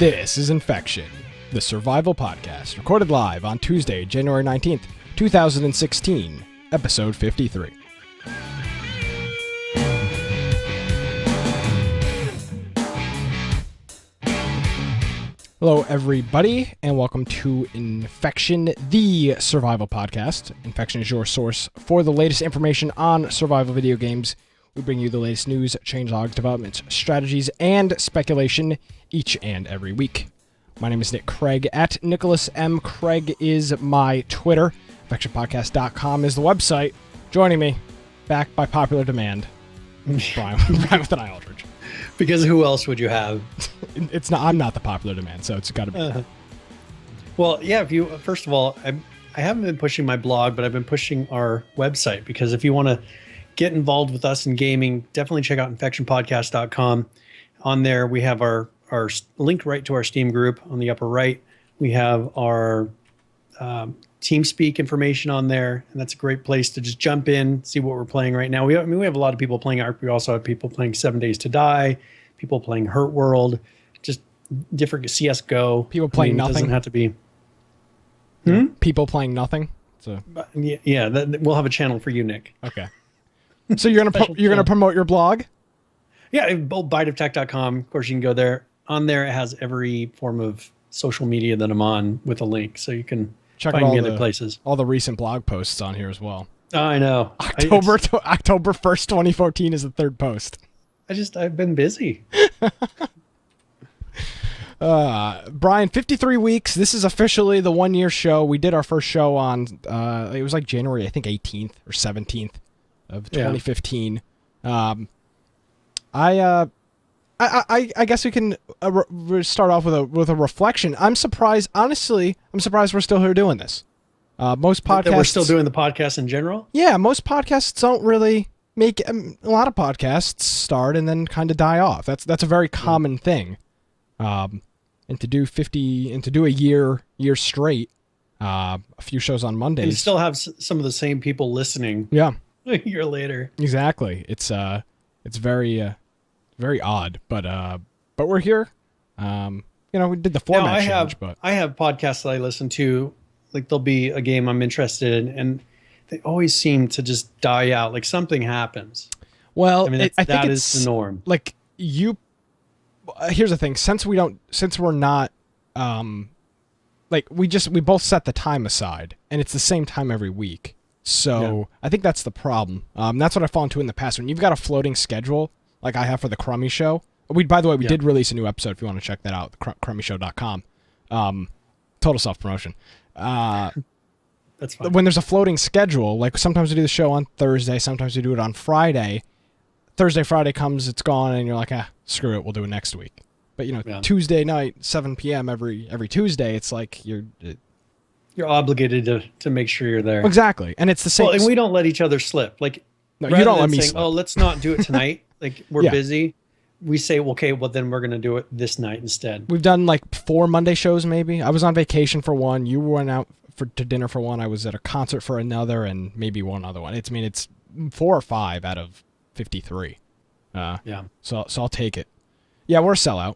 This is Infection, the survival podcast, recorded live on Tuesday, January 19th, 2016, episode 53. Hello, everybody, and welcome to Infection, the survival podcast. Infection is your source for the latest information on survival video games. We bring you the latest news, changelogs, developments, strategies, and speculation each and every week. My name is Nick Craig, at Nicholas M. Craig is my Twitter. InfectionPodcast.com is the website. Joining me, back by popular demand, Brian with an eye Aldridge. Because who else would you have? I'm not the popular demand, so it's got to be. Well, yeah. First of all, I haven't been pushing my blog, but I've been pushing our website, because if you want to get involved with us in gaming, definitely check out InfectionPodcast.com. On there, we have our link right to our Steam group on the upper right. We have our TeamSpeak information on there, and that's a great place to just jump in, see what we're playing right now. We have a lot of people playing ARK. We also have people playing 7 Days to Die, people playing Hurt World, just different CSGO. People playing nothing. It doesn't have to be. People playing nothing. So yeah, we'll have a channel for you, Nick. Okay. So you're gonna promote your blog? Yeah, biteoftech.com. Of course, you can go there. On there, it has every form of social media that I'm on with a link, so you can check find me other places. All the recent blog posts on here as well. Oh, I know. October 1st, 2014 is the third post. I've been busy. Brian, 53 weeks. This is officially the 1 year show. We did our first show on, it was like January, I think 18th or 17th of 2015. Yeah. I guess we can start off with a reflection. I'm surprised we're still here doing this. Most podcasts... That we're still doing the podcast in general? Yeah, most podcasts don't really make... a lot of podcasts start and then kind of die off. That's a very common thing. And to do a year very a few shows on Mondays. And you still have some of the same people listening. Yeah. A year later. Exactly. It's very odd, but we're here. We did the format change, but I have podcasts that I listen to. Like, there'll be a game I'm interested in, and they always seem to just die out. Like, something happens. Well, I mean, I think that it's is the norm. Like, here's the thing. Since we're not, we both set the time aside, and it's the same time every week. So yeah. I think that's the problem. That's what I fall into in the past. When you've got a floating schedule, like I have for the Crummy Show. By the way, we did release a new episode if you want to check that out, crummyshow.com. Total self-promotion. That's fine. When there's a floating schedule, like sometimes we do the show on Thursday, sometimes we do it on Friday. Thursday, Friday comes, it's gone, and you're like, screw it, we'll do it next week. But, Tuesday night, 7 p.m. every Tuesday, it's like you're obligated to make sure you're there. Exactly. And it's the same. Well, and we don't let each other slip. Like, no, you don't let me saying, slip. Oh, let's not do it tonight. Like, we're busy. We say, okay, well, then we're going to do it this night instead. We've done like 4 Monday shows, maybe. I was on vacation for one. You went out to dinner for one. I was at a concert for another, and maybe one other one. It's 4 or 5 out of 53. So I'll take it. Yeah, we're a sellout.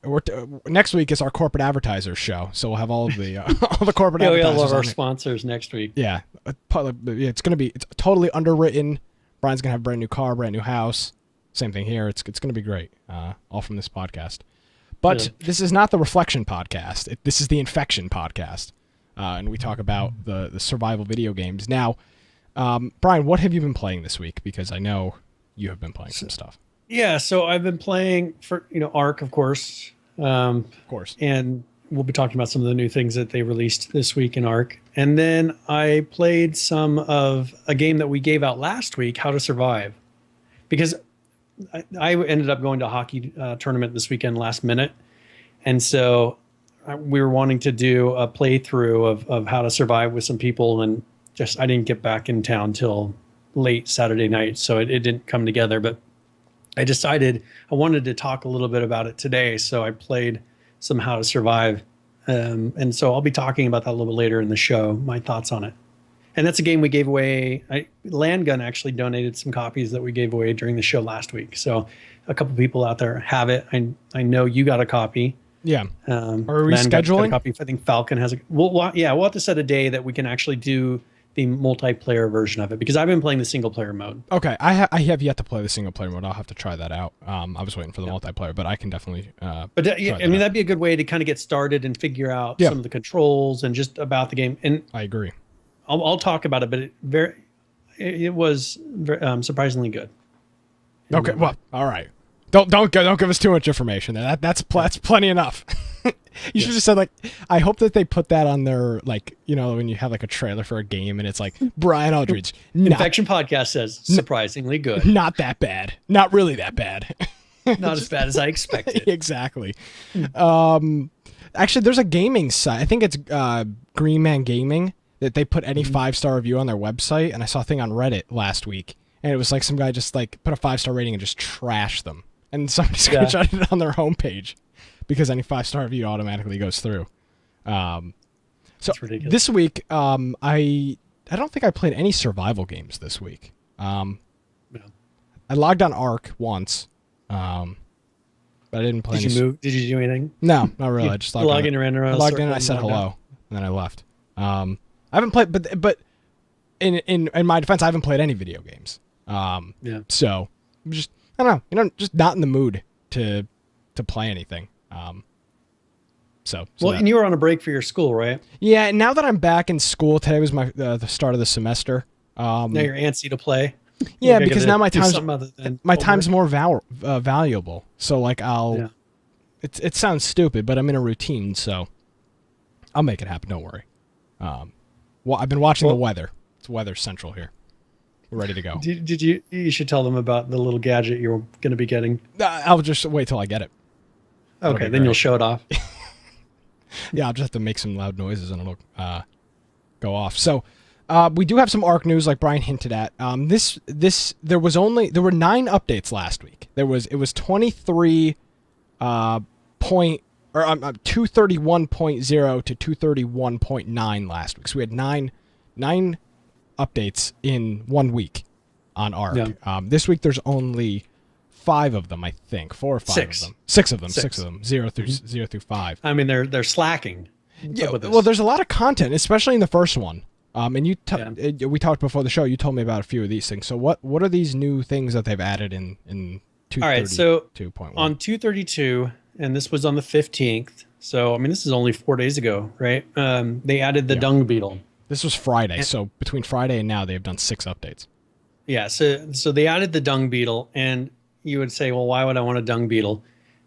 We're next week is our corporate advertisers show, so we'll have all of the all the corporate advertisers. We have our sponsors next week. Yeah, it's totally underwritten. Brian's gonna have a brand new car, brand new house. Same thing here. It's gonna be great. All from this podcast. But This is not the Reflection podcast. This is the Infection podcast, and we talk about the survival video games. Now, Brian, what have you been playing this week? Because I know you have been playing some stuff. Yeah, so I've been playing for ARK, of course. Of course. And we'll be talking about some of the new things that they released this week in ARK. And then I played some of a game that we gave out last week, How to Survive. Because I ended up going to a hockey tournament this weekend last minute. And so we were wanting to do a playthrough of How to Survive with some people. And I didn't get back in town till late Saturday night. So it didn't come together. But I decided I wanted to talk a little bit about it today, so I played some How to Survive, and so I'll be talking about that a little bit later in the show, my thoughts on it. And that's a game we gave away. Landgun actually donated some copies that we gave away during the show last week, so a couple people out there have it. I know you got a copy. Yeah. Are we Len got a scheduling? copy. I think Falcon has a. We'll have to set a day that we can actually do the multiplayer version of it, because I've been playing the single player mode. Okay, I have yet to play the single player mode. I'll have to try that out. I was waiting for the multiplayer, but I can definitely. That'd be a good way to kind of get started and figure out some of the controls and just about the game. And I agree. I'll talk about it, but it was surprisingly good. Okay, well, all right. Don't give us too much information. That's plenty enough. You should have said, like, I hope that they put that on their, like, you know, when you have like a trailer for a game and it's like Brian Aldridge. Infection Podcast says surprisingly good. Not that bad. Not really that bad. Not as bad as I expected. Exactly. Actually, there's a gaming site. I think it's Green Man Gaming, that they put any 5-star review on their website. And I saw a thing on Reddit last week, and it was like some guy just like put a 5-star rating and just trashed them. And somebody screenshotted it on their homepage, because any 5-star review automatically goes through. So this week, I don't think I played any survival games this week. I logged on Ark once, but I didn't play. Did you do anything? No, not really. I just logged in. I logged in and I said hello, and then I left. I haven't played, but in my defense, I haven't played any video games. So I'm just, I don't know, just not in the mood to play anything. And you were on a break for your school, right? Yeah, and now that I'm back in school, today was my the start of the semester. Now you're antsy to play. Yeah, because now my time's more valuable. So like it sounds stupid, but I'm in a routine, so I'll make it happen. Don't worry. I've been watching the weather. It's weather central here. We're ready to go. Did you? You should tell them about the little gadget you're going to be getting. I'll just wait till I get it. Okay, then you'll show it off. Yeah, I'll just have to make some loud noises and it'll go off. So we do have some Ark news, like Brian hinted at. There were 9 updates last week. It was 23 231.0 to 231.9 last week. So we had nine updates in 1 week on Ark. Yeah. This week there's only 5 of them, I think. 4 or 5 of them. 6 of them. 0 through 5. I mean, they're slacking. Yeah. Well, there's a lot of content, especially in the first one. And we talked before the show. You told me about a few of these things. So what are these new things that they've added in 232.1? All right. So on 232, and this was on the 15th. So I mean, this is only 4 days ago, right? They added the dung beetle. This was Friday. So between Friday and now, they've done 6 updates. Yeah. So they added the dung beetle, and you would say, well, why would I want a dung beetle?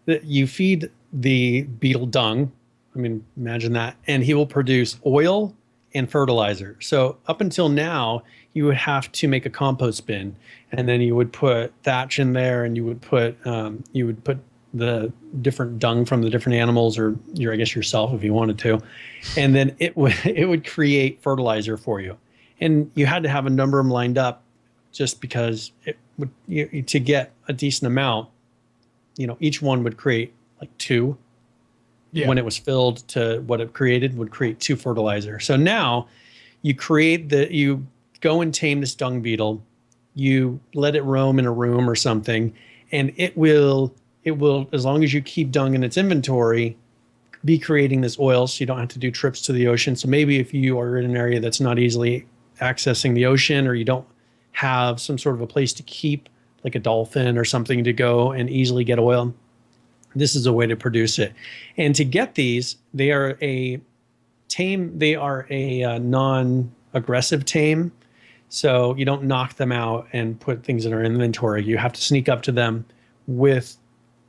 You feed the beetle dung. I mean, imagine that. And he will produce oil and fertilizer. So up until now, you would have to make a compost bin, and then you would put thatch in there, and you would put the different dung from the different animals, or I guess yourself if you wanted to, and then it would create fertilizer for you. And you had to have a number of them lined up, just because it would, to get a decent amount, each one would create like 2. Yeah. When it was filled to what it created, would create 2 fertilizer. So now you go and tame this dung beetle, you let it roam in a room or something, and it will, as long as you keep dung in its inventory, be creating this oil, so you don't have to do trips to the ocean. So maybe if you are in an area that's not easily accessing the ocean, or you don't have some sort of a place to keep like a dolphin or something to go and easily get oil, this is a way to produce it. And to get these, they are a non-aggressive tame. So you don't knock them out and put things in our inventory. You have to sneak up to them with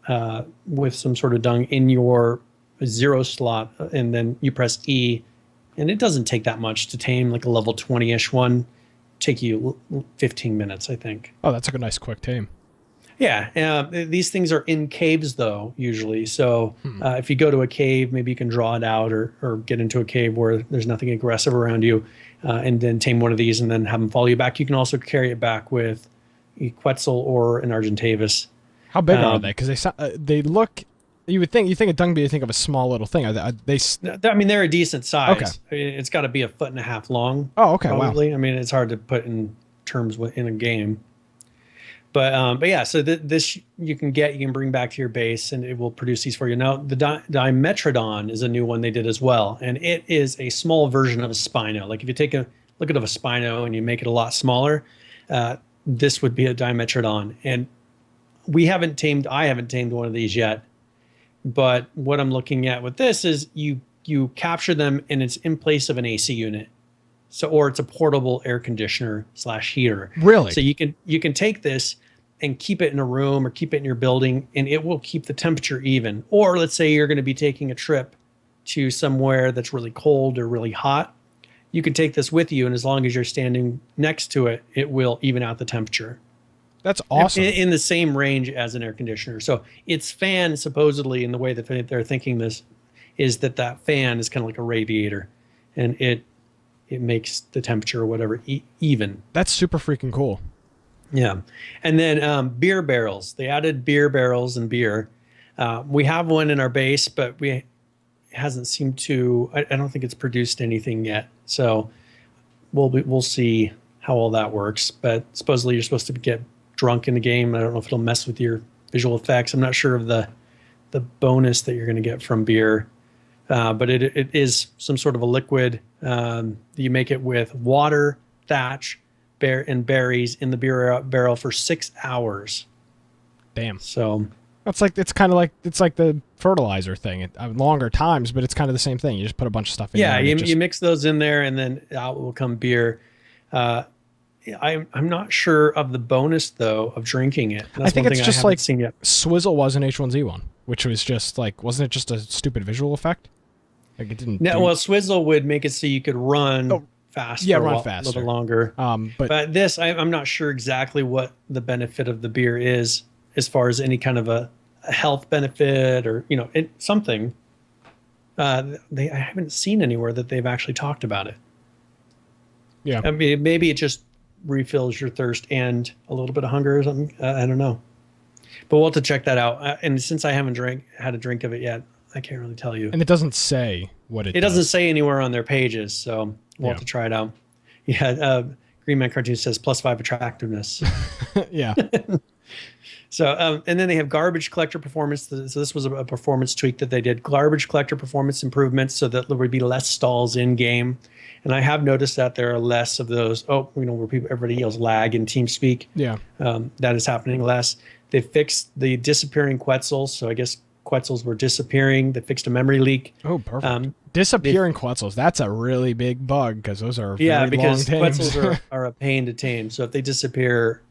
some sort of dung in your 0 slot, and then you press E, and it doesn't take that much to tame, like a level 20-ish one. Take you 15 minutes, I think. Oh, that's like a nice quick tame. Yeah, these things are in caves though, usually. So if you go to a cave, maybe you can draw it out, or get into a cave where there's nothing aggressive around you, and then tame one of these and then have them follow you back. You can also carry it back with a Quetzal or an Argentavis. How big are they? Because they look. You think a dung beetle, you think of a small little thing. Are they? I mean, they're a decent size. Okay. I mean, it's got to be 1.5 feet long. Oh, okay. Probably. Wow. I mean, it's hard to put in terms in a game. But yeah, so this you can bring back to your base, and it will produce these for you. Now, the Dimetrodon is a new one they did as well, and it is a small version of a Spino. Like if you take a look at a Spino and you make it a lot smaller, this would be a Dimetrodon. And I haven't tamed one of these yet, but what I'm looking at with this is you capture them and it's in place of an AC unit. So, or it's a portable air conditioner / heater. Really? So you can take this and keep it in a room or keep it in your building, and it will keep the temperature even. Or let's say you're going to be taking a trip to somewhere that's really cold or really hot. You can take this with you, and as long as you're standing next to it, it will even out the temperature. That's awesome. In the same range as an air conditioner. So its fan, supposedly, in the way that they're thinking this, is that fan is kind of like a radiator, and it makes the temperature or whatever even. That's super freaking cool. Yeah. And then beer barrels. They added beer barrels and beer. We have one in our base, but it hasn't seemed to, I don't think it's produced anything yet. So we'll see how all that works. But supposedly you're supposed to get drunk in the game. I don't know if it'll mess with your visual effects. I'm not sure of the bonus that you're going to get from beer. But it is some sort of a liquid. You make it with water, thatch, and berries in the beer barrel for 6 hours. Damn. So it's like the fertilizer thing. Longer times, but it's kind of the same thing. You just put a bunch of stuff in. Yeah, you mix those in there, and then out will come beer. I'm not sure of the bonus though of drinking it. That's I think it's just like seen yet. Swizzle was in H1Z1, which was just like, wasn't it just a stupid visual effect? Like it didn't. No, well, Swizzle would make it so you could run faster. Yeah, run faster, a faster, little longer. But this, I'm not sure exactly what the benefit of the beer is, as far as any kind of a health benefit or something. I haven't seen anywhere that they've actually talked about it. Yeah, I mean, maybe it just refills your thirst and a little bit of hunger or something. I don't know, but we'll have to check that out. And since I haven't had a drink of it yet, I can't really tell you. And it doesn't say what it does. Doesn't say anywhere on their pages, so we'll have to try it out. Yeah, Green Man Cartoon says +5 attractiveness. Yeah. So, and then they have garbage collector performance. So this was a performance tweak that they did. Garbage collector performance improvements so that there would be less stalls in game. And I have noticed that there are less of those, where everybody yells lag in TeamSpeak. Yeah. That is happening less. They fixed the disappearing Quetzals. So I guess Quetzals were disappearing. They fixed a memory leak. Oh, perfect. Disappearing Quetzals. That's a really big bug because those are very because long tames. Quetzals are a pain to tame. So if they disappear,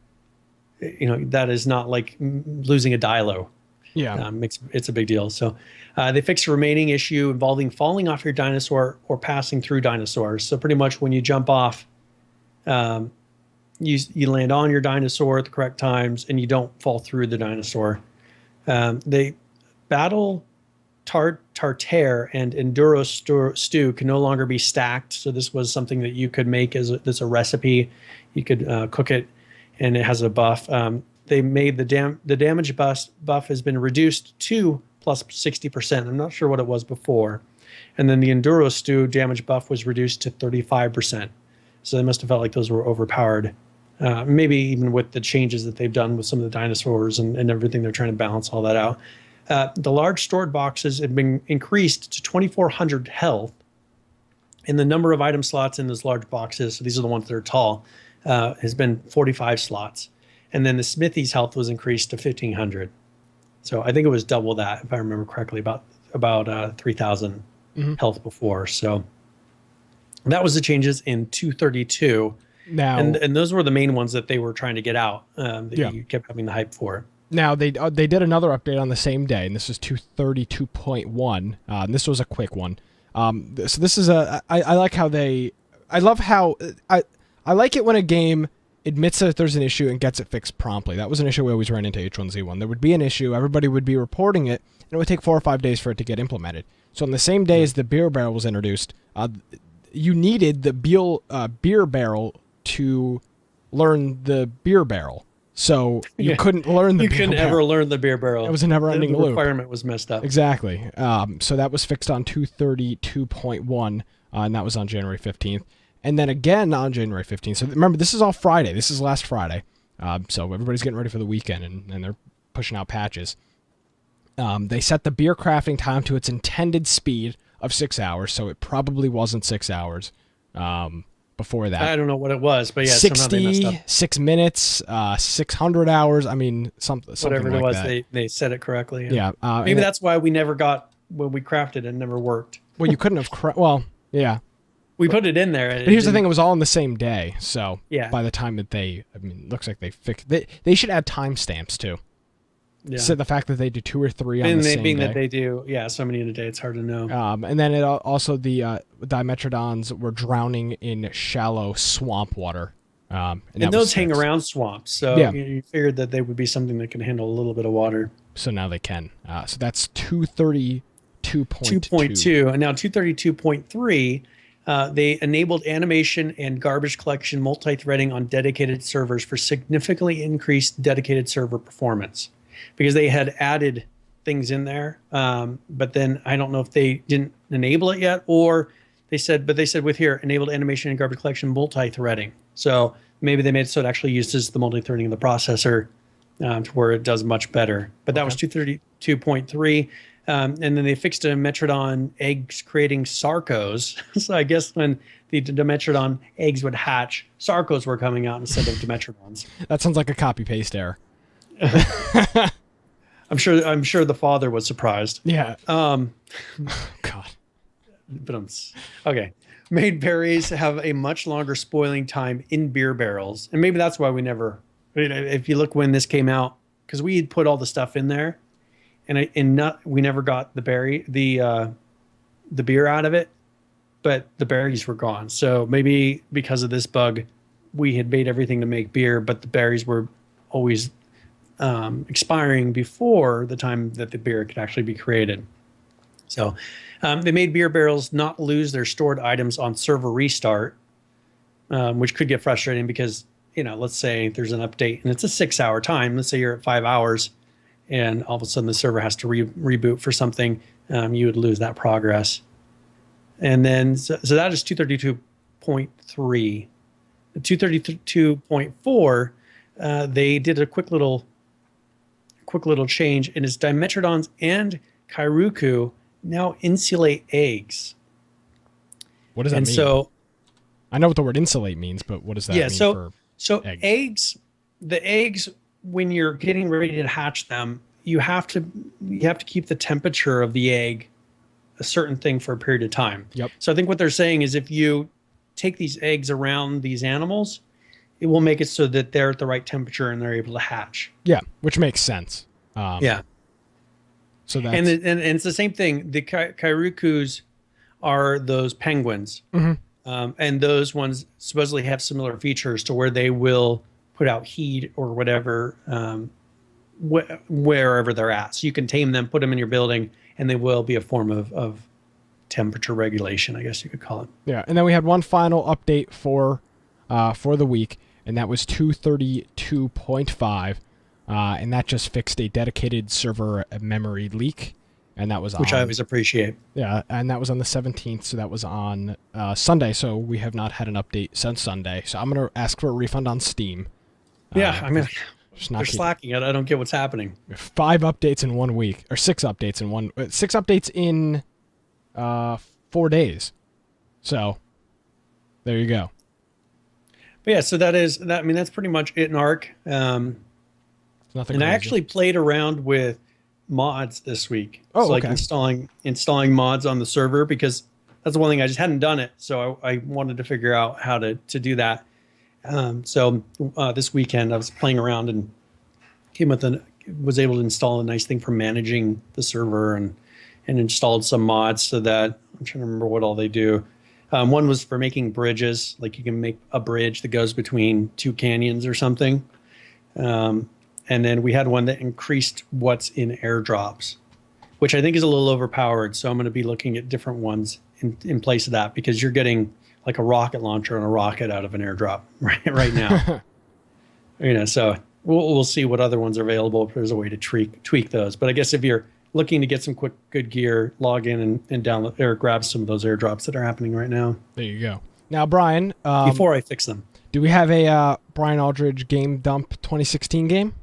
that is not like losing a Dilo. Yeah. It's a big deal. So they fixed a remaining issue involving falling off your dinosaur or passing through dinosaurs. So pretty much when you jump off, you land on your dinosaur at the correct times and you don't fall through the dinosaur. They Battle Tartare and Enduro Stew can no longer be stacked. So this was something that you could make as a recipe. You could cook it, and it has a buff. They made the damage buff has been reduced to plus 60%. I'm not sure what it was before. And then the Enduro Stew damage buff was reduced to 35%. So they must have felt like those were overpowered. Maybe even with the changes that they've done with some of the dinosaurs and everything, they're trying to balance all that out. The large stored boxes had been increased to 2,400 health. And the number of item slots in those large boxes, so these are the ones that are tall, has been 45 slots. And then the Smithy's health was increased to 1,500. So I think it was double that, if I remember correctly, about 3,000 health before. So that was the changes in 232. Now, and those were the main ones that they were trying to get out. You kept having the hype for. Now they did another update on the same day, and this is 232.1. And this was a quick one. So this is I like how I love how I like it when a game admits that there's an issue and gets it fixed promptly. That was an issue we always ran into H1Z1. There would be an issue, everybody would be reporting it, and it would take 4 or 5 days for it to get implemented. So on the same day as the beer barrel was introduced, you needed the beer barrel to learn the beer barrel. So you couldn't learn the beer barrel. You couldn't ever learn the beer barrel. It was a never-ending loop. The requirement was messed up. Exactly. So that was fixed on 232.1, and that was on January 15th. And then again on January 15th. So remember, this is all Friday. This is last Friday. So everybody's getting ready for the weekend, and they're pushing out patches. They set the beer crafting time to its intended speed of 6 hours, so it probably wasn't 6 hours before that. I don't know what it was, but yeah, somehow they messed up. 66 minutes, 600 hours. I mean, something Whatever like it was, that. they said it correctly. Yeah. Maybe that's why we never got, when we crafted it never worked. Well, you couldn't have, well, yeah. We put it in there. But here's the thing, it was all on the same day, so yeah. By the time that it looks like they fixed, they should add timestamps too. Yeah. So the fact that they do 2 or 3 on the same being day. That they do, so many in a day, it's hard to know. And then it also, the Dimetrodons were drowning in shallow swamp water. And those hang around swamps, so you figured that they would be something that can handle a little bit of water. So now they can. So that's 232.2. 2.2, and now 232.3. They enabled animation and garbage collection multi-threading on dedicated servers for significantly increased dedicated server performance, because they had added things in there. But then I don't know if they didn't enable it yet, or they said with here, enabled animation and garbage collection multi-threading. So maybe they made it so it actually uses the multi-threading of the processor to where it does much better. But that was 232.3. And then they fixed a Dimetrodon eggs creating Sarcos. So I guess when the Dimetrodon eggs would hatch, Sarcos were coming out instead of Dimetrodons. That sounds like a copy-paste error. I'm sure the father was surprised. Yeah. God. But okay. Made berries have a much longer spoiling time in beer barrels, and maybe that's why we never. If you look when this came out, because we had put all the stuff in there, we never got the beer out of it, but the berries were gone. So maybe because of this bug, we had made everything to make beer, but the berries were always expiring before the time that the beer could actually be created. So they made beer barrels not lose their stored items on server restart, which could get frustrating because, let's say there's an update and it's a 6-hour time. Let's say you're at 5 hours and all of a sudden the server has to reboot for something. You would lose that progress. And then, so that is 232.3. 232.4, they did a quick little change, and it's Dimetrodons and Kairuku now insulate eggs. What does that mean? So I know what the word insulate means, but what does that mean for eggs? The eggs, when you're getting ready to hatch them, you have to keep the temperature of the egg a certain thing for a period of time. Yep. So I think what they're saying is if you take these eggs around these animals, it will make it so that they're at the right temperature and they're able to hatch. Yeah, which makes sense. So that's... and it's the same thing. The Kairukus are those penguins, and those ones supposedly have similar features to where they will put out heat or whatever wherever they're at. So you can tame them, put them in your building, and they will be a form of temperature regulation, I guess you could call it. Yeah, and then we had one final update for the week, and that was 232.5. And that just fixed a dedicated server memory leak, and that was which I always appreciate. Yeah, and that was on the 17th, so that was on Sunday. So we have not had an update since Sunday. So I'm gonna ask for a refund on Steam. Yeah, I mean, they're slacking it. I don't get what's happening. 5 updates in 1 week, or 6 updates in 6 updates in 4 days. So there you go. But yeah, so that's pretty much it in Ark. Nothing and crazy. I actually played around with mods this week. Oh, so okay. installing mods on the server, because that's the one thing I just hadn't done it. So I wanted to figure out how to do that. So this weekend I was playing around and was able to install a nice thing for managing the server and installed some mods so that I'm trying to remember what all they do. One was for making bridges, like you can make a bridge that goes between 2 canyons or something. And then we had one that increased what's in airdrops, which I think is a little overpowered. So I'm going to be looking at different ones in place of that, because you're getting like a rocket launcher and a rocket out of an airdrop right now. So we'll see what other ones are available if there's a way to tweak those. But I guess if you're looking to get some good gear, log in and download or grab some of those airdrops that are happening right now. There you go. Now, Brian, before I fix them. do we have a Brian Aldridge Game Dump 2016 game?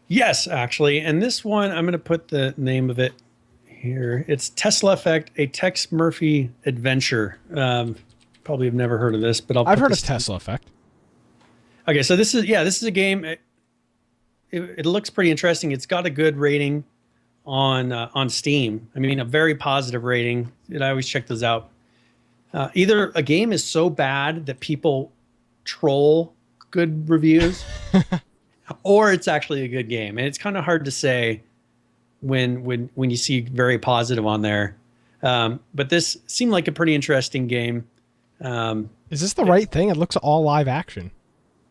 Yes, actually. And this one, I'm going to put the name of it here. It's Tesla Effect, a Tex Murphy adventure. Probably have never heard of this, but I've heard of Tesla Effect. Okay, so this is a game. It looks pretty interesting. It's got a good rating on Steam. I mean, a very positive rating. And I always check those out. Either a game is so bad that people troll good reviews, or it's actually a good game. And it's kind of hard to say when you see very positive on there. But this seemed like a pretty interesting game. Is this the right thing? It looks all live action.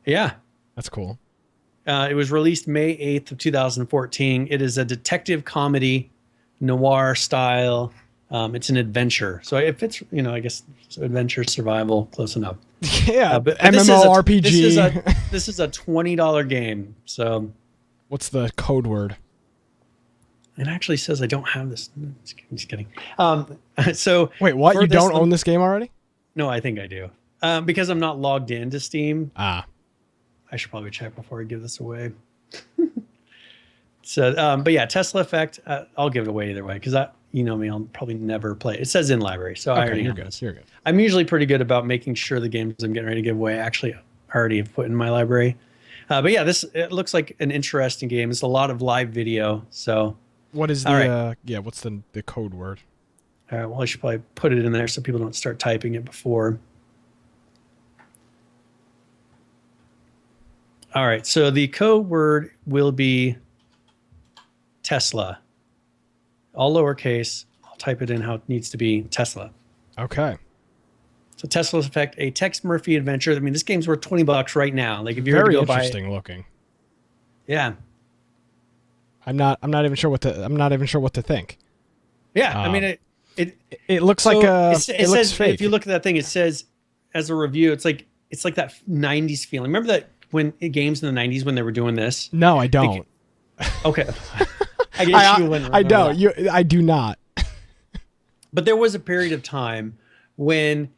Yeah. That's cool. It was released May 8th of 2014. It is a detective comedy, noir style. It's an adventure. So if it's, I guess adventure, survival, close enough. Yeah, but MMORPG. This is a $20 game. So what's the code word? It actually says I don't have this. Just kidding. So wait, what? You don't own this game already? No, I think I do. Because I'm not logged into Steam. I should probably check before I give this away. So, but yeah, Tesla Effect. I'll give it away either way because me, I'll probably never play it. It says in library, so I already you're own good. this. You're good. I'm usually pretty good about making sure the games I'm getting ready to give away actually already have put in my library. But yeah, it looks like an interesting game. It's a lot of live video. So what is the what's the code word? All right. Well, I should probably put it in there so people don't start typing it before. All right. So the code word will be Tesla. All lowercase. I'll type it in how it needs to be. Tesla. Okay. So Tesla Effect, a Tex Murphy adventure. I mean, this game's worth $20 right now. Like if you're very to go interesting buy it, looking. Yeah. I'm not even sure what to think. Yeah. I mean, it looks like it looks fake. If you look at that thing, it says as a review, it's like that 90s feeling. Remember that when games in the 90s when they were doing this? No, I don't. Okay. I guess you wouldn't. I don't. I do not. But there was a period of time when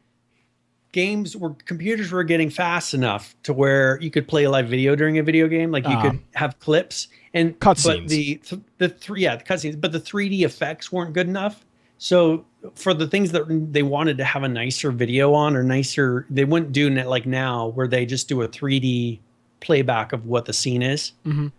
computers were getting fast enough to where you could play a live video during a video game. Like you could have clips and cutscenes. But the cutscenes, but the 3D effects weren't good enough. So for the things that they wanted to have a nicer video on or nicer, they wouldn't do it like now where they just do a 3D playback of what the scene is. Mm-hmm.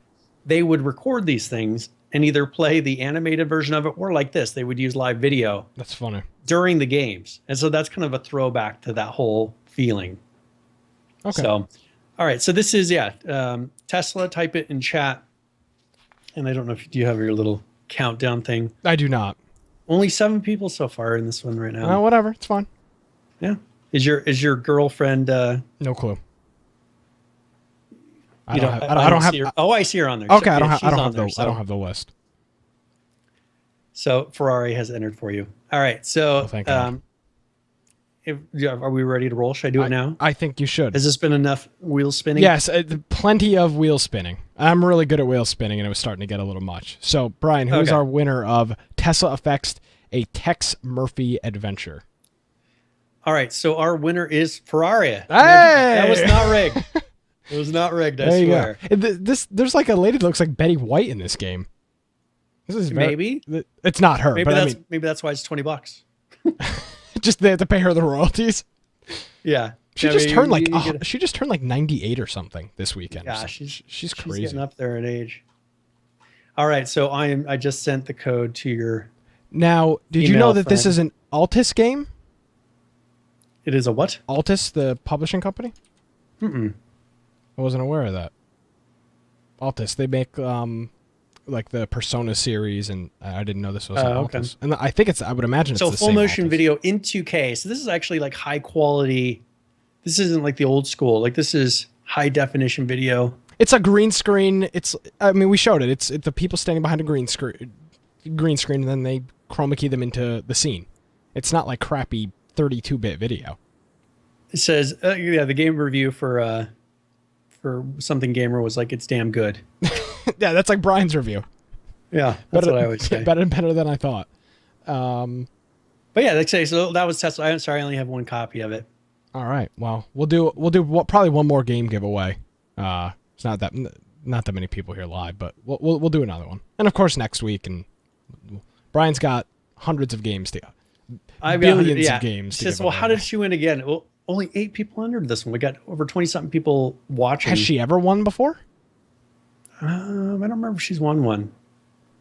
They would record these things and either play the animated version of it or like this, they would use live video. That's funny. During the games. And so that's kind of a throwback to that whole feeling. Okay. So, all right. So this is, Tesla, type it in chat. And I don't know if you have your little countdown thing. I do not. Only 7 people so far in this one right now. Whatever. It's fine. Yeah. Is your girlfriend? No clue. I don't have. Oh, I see her on there. Okay, I don't have the list. So Ferrari has entered for you. All right. So, thank God. are we ready to roll? Should I do it now? I think you should. Has this been enough wheel spinning? Yes, plenty of wheel spinning. I'm really good at wheel spinning, and it was starting to get a little much. So, Brian, who is our winner of Tesla Effects, a Tex Murphy adventure? All right. So our winner is Ferrari. Hey! That was not rigged. It was not rigged. I swear. There's like a lady that looks like Betty White in this game. Maybe it's not her. Maybe that's why it's $20. Just they have to pay her the royalties. Yeah, she just turned like 98 or something this weekend. Yeah, she's crazy. Getting up there in age. All right, so I just sent the code to your. Now, did you know that this is an Altus game? It is a what? Altus, the publishing company. Mm-mm. I wasn't aware of that. Altus, they make like the Persona series, and I didn't know this was Altus. And I think I would imagine it's the same full motion Altus. video in 2K. So this is actually like high quality. This isn't like the old school. Like this is high definition video. It's a green screen. We showed it. It's the people standing behind a green screen, and then they chroma key them into the scene. It's not like crappy 32-bit video. It says, the game review for Something Gamer was like, it's damn good. Yeah, that's like Brian's review. Yeah, that's what I always say. Better than I thought. But yeah, so that was Tesla. I'm sorry, I only have one copy of it. All right. Well, we'll do probably one more game giveaway. It's not that many people here live, but we'll do another one. And of course next week. And Brian's got hundreds of games billions of games. She says, well, how did she win again? Well, only 8 people entered this one. We got over 20-something people watching. Has she ever won before? I don't remember if she's won one.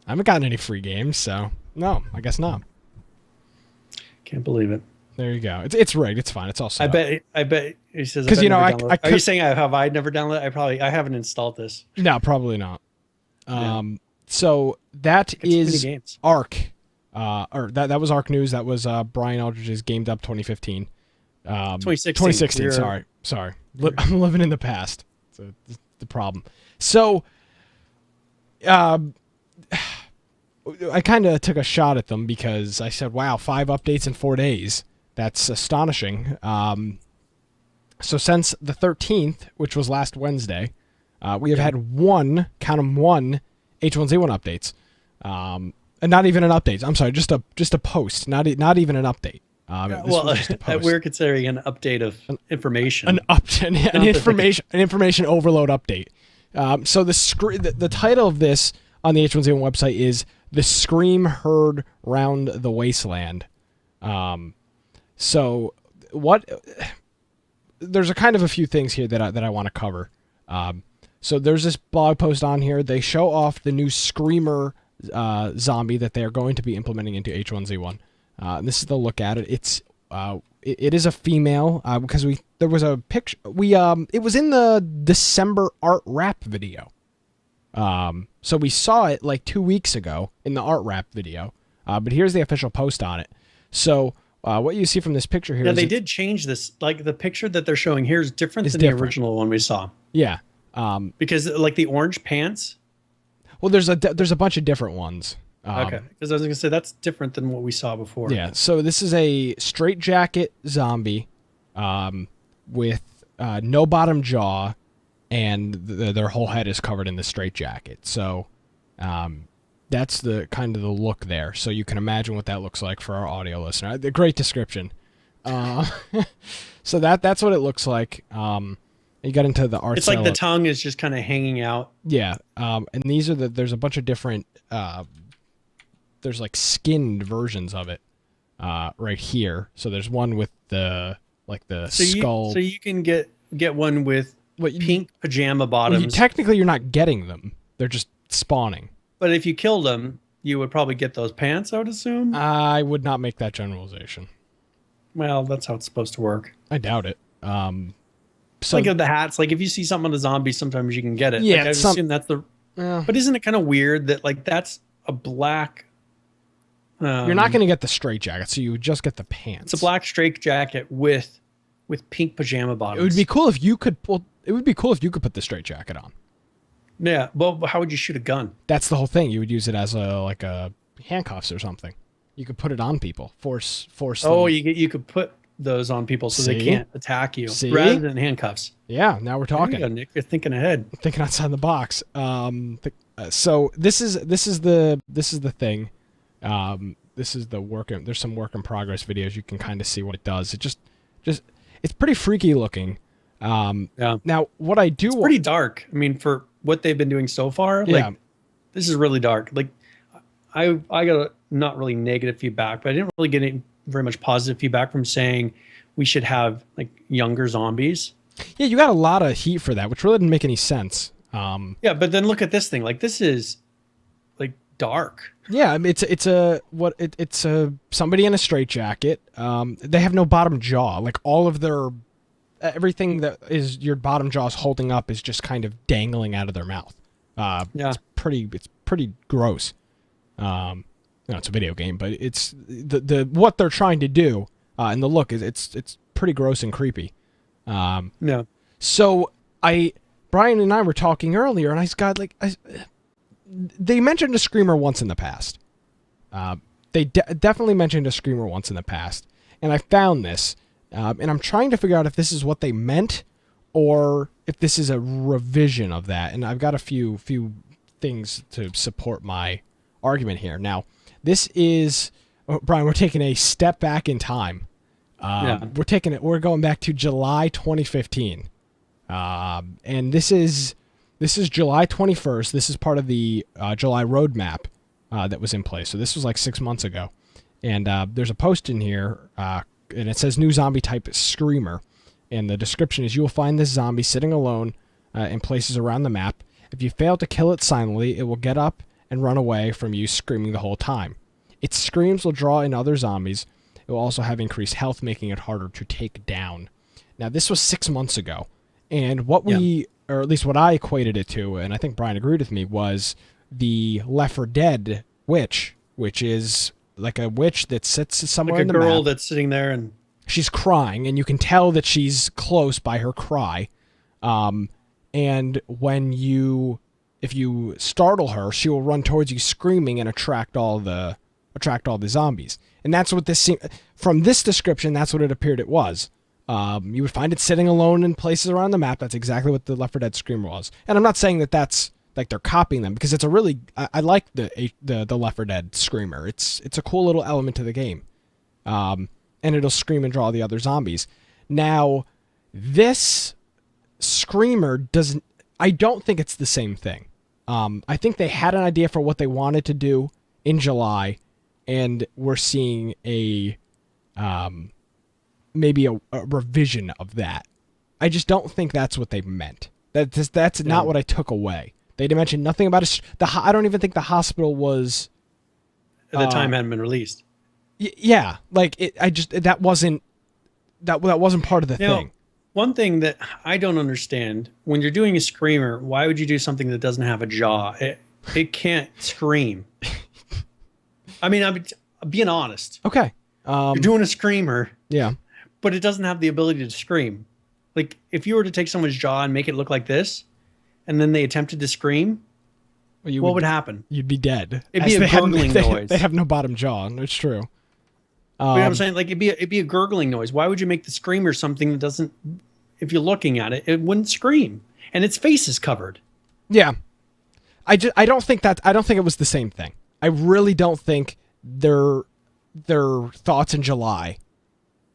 I haven't gotten any free games, so no, I guess not. Can't believe it. There you go. It's rigged. It's fine. It's all set I bet he says, because are you saying I never downloaded? I haven't installed this. No, probably not. So that is Ark. Or that was Ark News. That was Brian Aldridge's Gamed Up 2015. 2016. Sorry. I'm living in the past. So the problem. So, I kind of took a shot at them because I said, "Wow, 5 updates in 4 days. That's astonishing." So since the 13th, which was last Wednesday, we have had one H1Z1 updates. And not even an update. I'm sorry, just a post. Not even an update. We're considering an update of information. An information overload update. So the title of this on the H1Z1 website is "The Scream Heard Round the Wasteland." So what? There's a kind of a few things here that I want to cover. So there's this blog post on here. They show off the new Screamer zombie that they are going to be implementing into H1Z1. And this is the look at it. It is a female because there was a picture. It was in the December art wrap video. So we saw it like 2 weeks ago in the art wrap video. But here's the official post on it. So what you see from this picture here. Yeah, they did change this. Like the picture that they're showing here is different than the original one we saw. Yeah. Because like the orange pants. Well, there's a bunch of different ones. Okay, because I was going to say that's different than what we saw before. Yeah, so this is a straitjacket zombie with no bottom jaw, and their whole head is covered in the straitjacket. So that's the kind of the look there. So you can imagine what that looks like for our audio listener. The great description. So that's what it looks like. You got into the art. It's like the tongue is just kind of hanging out. Yeah, and these are there's a bunch of different. There's like skinned versions of it right here. So there's one with the skull. So you can get one with pink pajama bottoms. Technically, you're not getting them. They're just spawning. But if you killed them, you would probably get those pants, I would assume. I would not make that generalization. Well, that's how it's supposed to work. I doubt it. So like the hats, like if you see something on a zombie, sometimes you can get it. Yeah, like I assume that's the. But isn't it kind of weird that like that's a black? You're not going to get the straitjacket, so you would just get the pants. It's a black straitjacket with pink pajama bottoms. It would be cool if you could. Well, it would be cool if you could put the straitjacket on. Yeah, well, how would you shoot a gun? That's the whole thing. You would use it as a handcuffs or something. You could put it on people, force. Oh, you could put those on people so they can't attack you rather than handcuffs. Yeah, now we're talking. There you go, Nick. You're thinking ahead. I'm thinking outside the box. So this is the thing. This is the work. There's some work in progress videos. You can kind of see what it does. It just it's pretty freaky looking. Yeah. Now what I do. It's pretty dark. I mean, for what they've been doing so far, like this is really dark. Like I got not really negative feedback, but I didn't really get any very much positive feedback from saying we should have like younger zombies. Yeah, you got a lot of heat for that, which really didn't make any sense. Yeah, but then look at this thing. Like this is like dark. Yeah, I mean, it's a somebody in a straitjacket. They have no bottom jaw. Like all of their everything that is your bottom jaw is holding up is just kind of dangling out of their mouth. It's pretty gross. It's a video game, but it's the what they're trying to do and the look is it's pretty gross and creepy. No. So Brian and I were talking earlier, and I got they mentioned a Screamer once in the past. They definitely mentioned a Screamer once in the past, and I found this, and I'm trying to figure out if this is what they meant or if this is a revision of that. And I've got a few things to support my argument here. Now, this is Brian. We're taking a step back in time. We're going back to July 2015. And this is July 21st. This is part of the July roadmap that was in place. So this was like 6 months ago. And there's a post in here, and it says new zombie type Screamer. And the description is, you will find this zombie sitting alone in places around the map. If you fail to kill it silently, it will get up and run away from you screaming the whole time. Its screams will draw in other zombies. It will also have increased health, making it harder to take down. Now, this was 6 months ago. And what or at least what I equated it to, and I think Brian agreed with me, was the Left 4 Dead witch, which is like a witch that sits somewhere like in the map. a girl that's sitting there and she's crying, and you can tell that she's close by her cry. And if you startle her, she will run towards you screaming and attract all the zombies. And that's what from this description, that's what it appeared it was. You would find it sitting alone in places around the map. That's exactly what the Left 4 Dead Screamer was. And I'm not saying that that's like they're copying them, because it's a really, I like the Left 4 Dead Screamer. It's a cool little element to the game. And it'll scream and draw the other zombies. Now, this Screamer I don't think it's the same thing. I think they had an idea for what they wanted to do in July, and we're seeing maybe a revision of that. I just don't think that's what they meant. That's not what I took away. They mentioned nothing about it. I don't even think the hospital was at the time hadn't been released. Yeah, like that wasn't part of the thing. One thing that I don't understand, when you're doing a Screamer, why would you do something that doesn't have a jaw? It can't scream. I mean, I'm being honest. Okay. You're doing a Screamer. Yeah. But it doesn't have the ability to scream. Like, if you were to take someone's jaw and make it look like this, and then they attempted to scream, what would happen? You'd be dead. It'd be a gurgling noise. They have no bottom jaw. It's true. You know what I'm saying? Like, it'd be a gurgling noise. Why would you make the Screamer something that doesn't, if you're looking at it, it wouldn't scream, and its face is covered? Yeah. I don't think it was the same thing. I really don't think their thoughts in July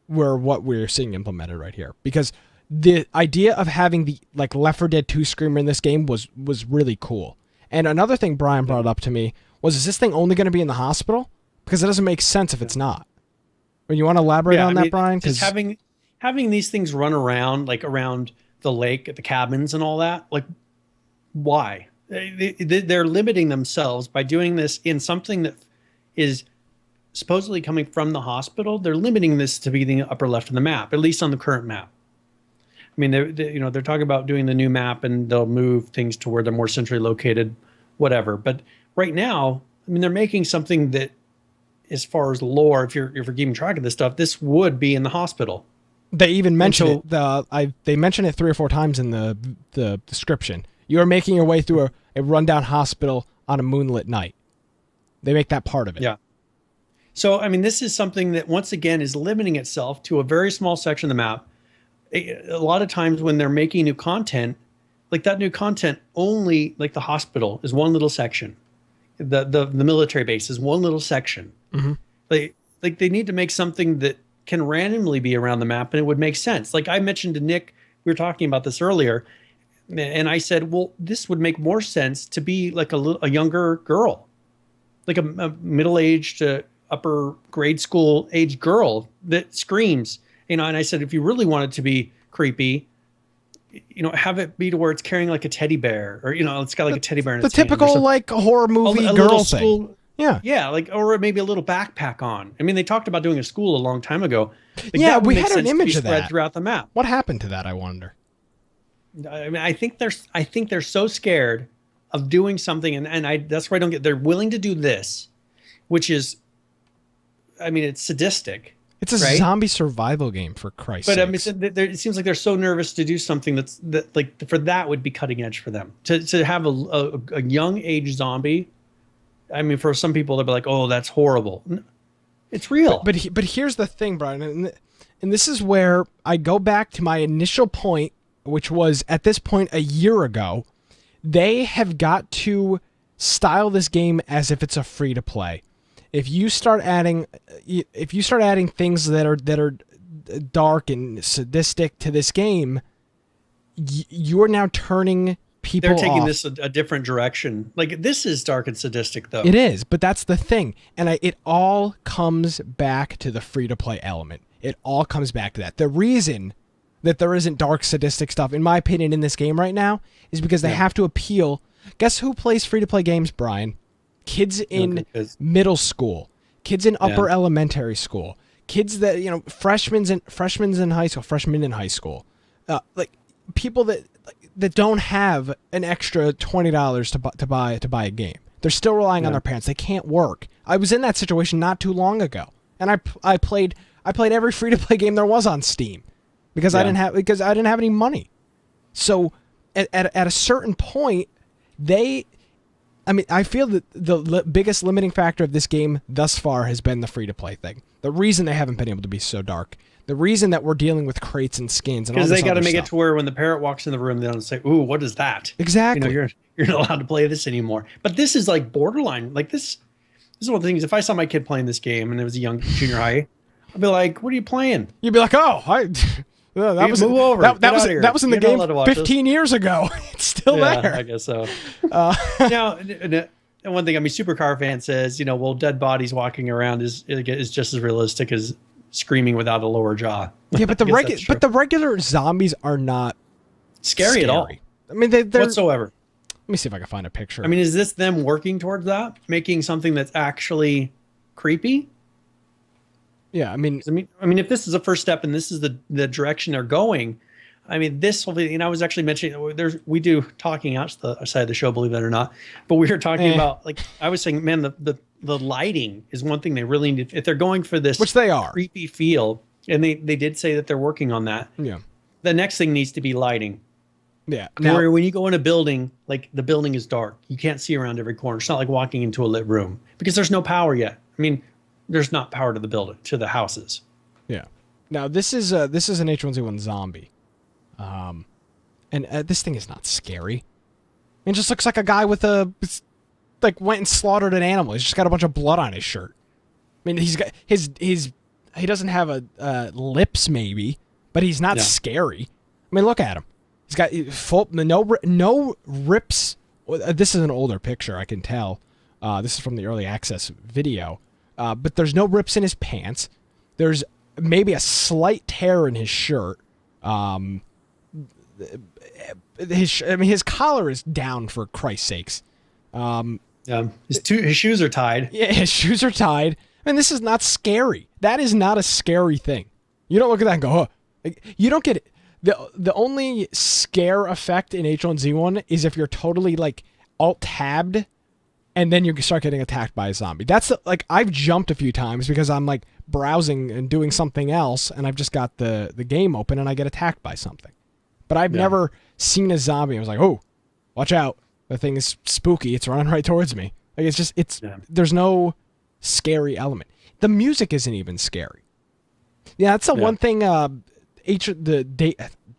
were what we're seeing implemented right here, because the idea of having the Left 4 Dead 2 Screamer in this game was really cool. And another thing Brian brought up to me was, is this thing only going to be in the hospital? Because it doesn't make sense if it's not. You want to elaborate on that, Brian? Just having these things run around, like around the lake at the cabins and all that, like, why? They're limiting themselves by doing this in something that is supposedly coming from the hospital. They're limiting this to be the upper left of the map, at least on the current map. I mean, they're talking about doing the new map, and they'll move things to where they're more centrally located, whatever. But right now, I mean, they're making something that, as far as lore, if you're keeping track of this stuff, this would be in the hospital. They even mention it. They mention it 3 or 4 times in the description. You are making your way through a rundown hospital on a moonlit night. They make that part of it. Yeah. So, I mean, this is something that, once again, is limiting itself to a very small section of the map. A lot of times when they're making new content, like that new content only, like the hospital is one little section. The military base is one little section. Mm-hmm. They need to make something that can randomly be around the map, and it would make sense. Like I mentioned to Nick, we were talking about this earlier, and I said, well, this would make more sense to be like a younger girl, like a middle-aged, upper grade school age girl that screams, and I said, if you really want it to be creepy, have it be to where it's carrying like a teddy bear, or it's got like a teddy bear in its hand. The typical like horror movie girl thing. Yeah, like, or maybe a little backpack on. I mean, they talked about doing a school a long time ago. Yeah, we had an image of that spread throughout the map. What happened to that, I wonder? I mean, I think they're so scared of doing something, and that's why I don't get. They're willing to do this, which is, I mean, it's sadistic. It's a zombie survival game, for Christ's sake. But I mean, it seems like they're so nervous to do something that like for that would be cutting edge for them to have a young age zombie. I mean, for some people, they'll be like, "Oh, that's horrible." It's real. But here's the thing, Brian, and this is where I go back to my initial point, which was at this point a year ago. They have got to style this game as if it's a free to play. If you start adding things that are dark and sadistic to this game, you're now turning people They're taking off. this a different direction. Like, this is dark and sadistic, though. It is, but that's the thing. And it all comes back to the free-to-play element. It all comes back to that. The reason that there isn't dark, sadistic stuff, in my opinion, in this game right now, is because they have to appeal. Guess who plays free-to-play games, Brian? Kids in middle school. Kids in upper elementary school. Kids that, freshmen in high school. Like, people that don't have an extra $20 to buy a game. They're still relying on their parents. They can't work. I was in that situation not too long ago, and I played every free to play game there was on Steam because I didn't have any money. So at a certain point, I feel that the biggest limiting factor of this game thus far has been the free to play thing. The reason they haven't been able to be so dark. The reason that we're dealing with crates and skins and all this because they got to make stuff. it to where when the parrot walks in the room, they don't say, "Ooh, what is that?" Exactly. You're not allowed to play this anymore. But this is like borderline. Like this is one of the things. If I saw my kid playing this game and it was a young junior high, I'd be like, "What are you move You'd be like, "Oh, over. that was in the game 15 years ago. It's still there." I guess so. Now, and one thing, Supercar fan says, well, dead bodies walking around is just as realistic as screaming without a lower jaw. Yeah, but the regular zombies are not scary at all. I mean, they're whatsoever. Let me see if I can find a picture. Is this them working towards that, making something that's actually creepy? Yeah, if this is a first step and this is the direction they're going, this will be. I was actually mentioning we do talking outside of the show, believe it or not, but we were talking about, like, I was saying, man, the lighting is one thing they really need if they're going for this, which they are, creepy feel, and they did say that they're working on that. Yeah, the next thing needs to be lighting. Yeah, where when you go in a building, like, the building is dark, you can't see around every corner. It's not like walking into a lit room because there's no power yet. There's not power to the building, to the houses. Yeah. Now this is an H1Z1 zombie, and this thing is not scary. It just looks like a guy with went and slaughtered an animal. He's just got a bunch of blood on his shirt. He's got he doesn't have lips maybe, but he's not scary. Look at him. He's got no rips. This is an older picture, I can tell. This is from the early access video. But there's no rips in his pants. There's maybe a slight tear in his shirt. His collar is down, for Christ's sakes. His shoes are tied. Yeah, his shoes are tied. This is not scary. That is not a scary thing. You don't look at that and go, "Oh." You don't get it. The only scare effect in H1Z1 is if you're totally alt-tabbed and then you start getting attacked by a zombie. That's I've jumped a few times because I'm browsing and doing something else, and I've just got the game open and I get attacked by something. But I've never seen a zombie. I was like, "Oh, watch out. The thing is spooky. It's running right towards me." There's no scary element. The music isn't even scary. Yeah, that's the one thing. The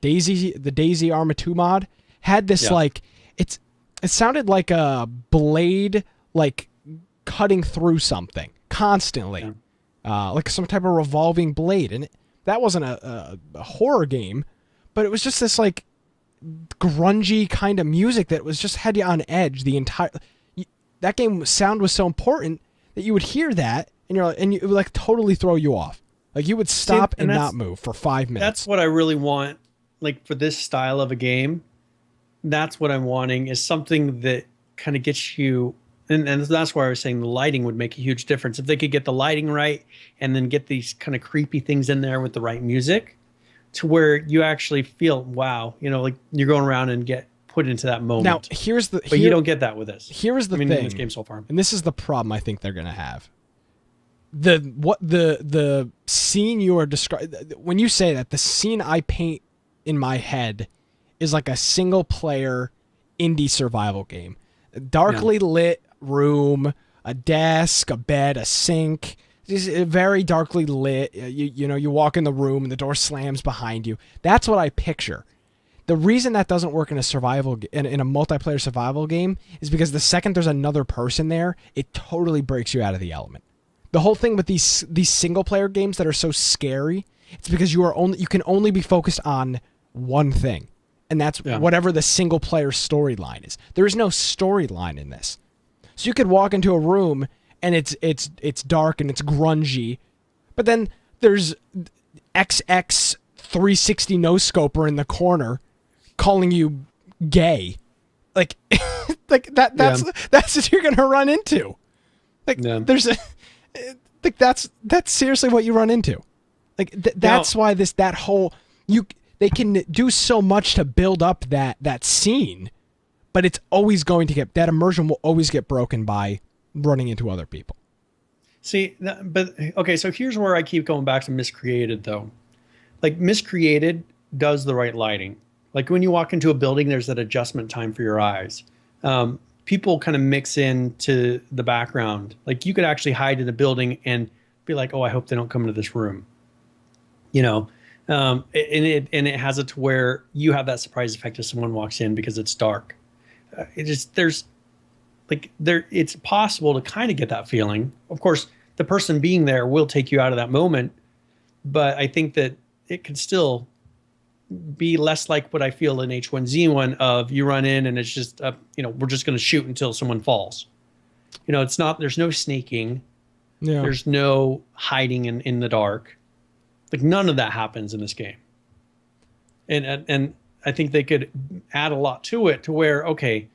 Daisy Arma 2 mod had this it sounded like a blade cutting through something constantly, like some type of revolving blade, and that wasn't a horror game, but it was just this grungy kind of music that was just had you on edge the entire. That game sound was so important that you would hear that and it would totally throw you off. You would stop and not move for 5 minutes. That's what I really want, for this style of a game. That's what I'm wanting, is something that kind of gets you, and that's why I was saying the lighting would make a huge difference. If they could get the lighting right and then get these kind of creepy things in there with the right music, to where you actually feel, wow, you're going around and get put into that moment. Now, you don't get that with this. Here's the thing. In this game so far. And this is the problem I think they're going to have. The scene you are describing, when you say that, the scene I paint in my head is like a single player indie survival game. A darkly lit room, a desk, a bed, a sink, just very darkly lit. You walk in the room and the door slams behind you. That's what I picture. The reason that doesn't work in a in a multiplayer survival game is because the second there's another person there, it totally breaks you out of the element. The whole thing with these single player games that are so scary, it's because you can only be focused on one thing, and that's whatever the single player storyline is. There is no storyline in this. So you could walk into a room and it's dark and it's grungy, but then there's XX 360 no scoper in the corner calling you gay. Like like that's what you're gonna run into. Like there's a like that's seriously what you run into. Like that's why they can do so much to build up that scene, but it's always going to that immersion will always get broken by running into other people. See, but okay, so here's where I keep going back to Miscreated though. Like Miscreated does the right lighting. Like when you walk into a building, there's that adjustment time for your eyes. People kind of mix into the background. Like you could actually hide in a building and be like, oh, I hope they don't come into this room. You know, and it has it to where you have that surprise effect if someone walks in because it's dark. It's possible to kind of get that feeling. Of course, the person being there will take you out of that moment, but I think that it could still be less like what I feel in H1Z1 of you run in and it's just, we're just going to shoot until someone falls. You know, it's not, there's no sneaking. Yeah. There's no hiding in the dark. Like none of that happens in this game. And I think they could add a lot to it to where, okay,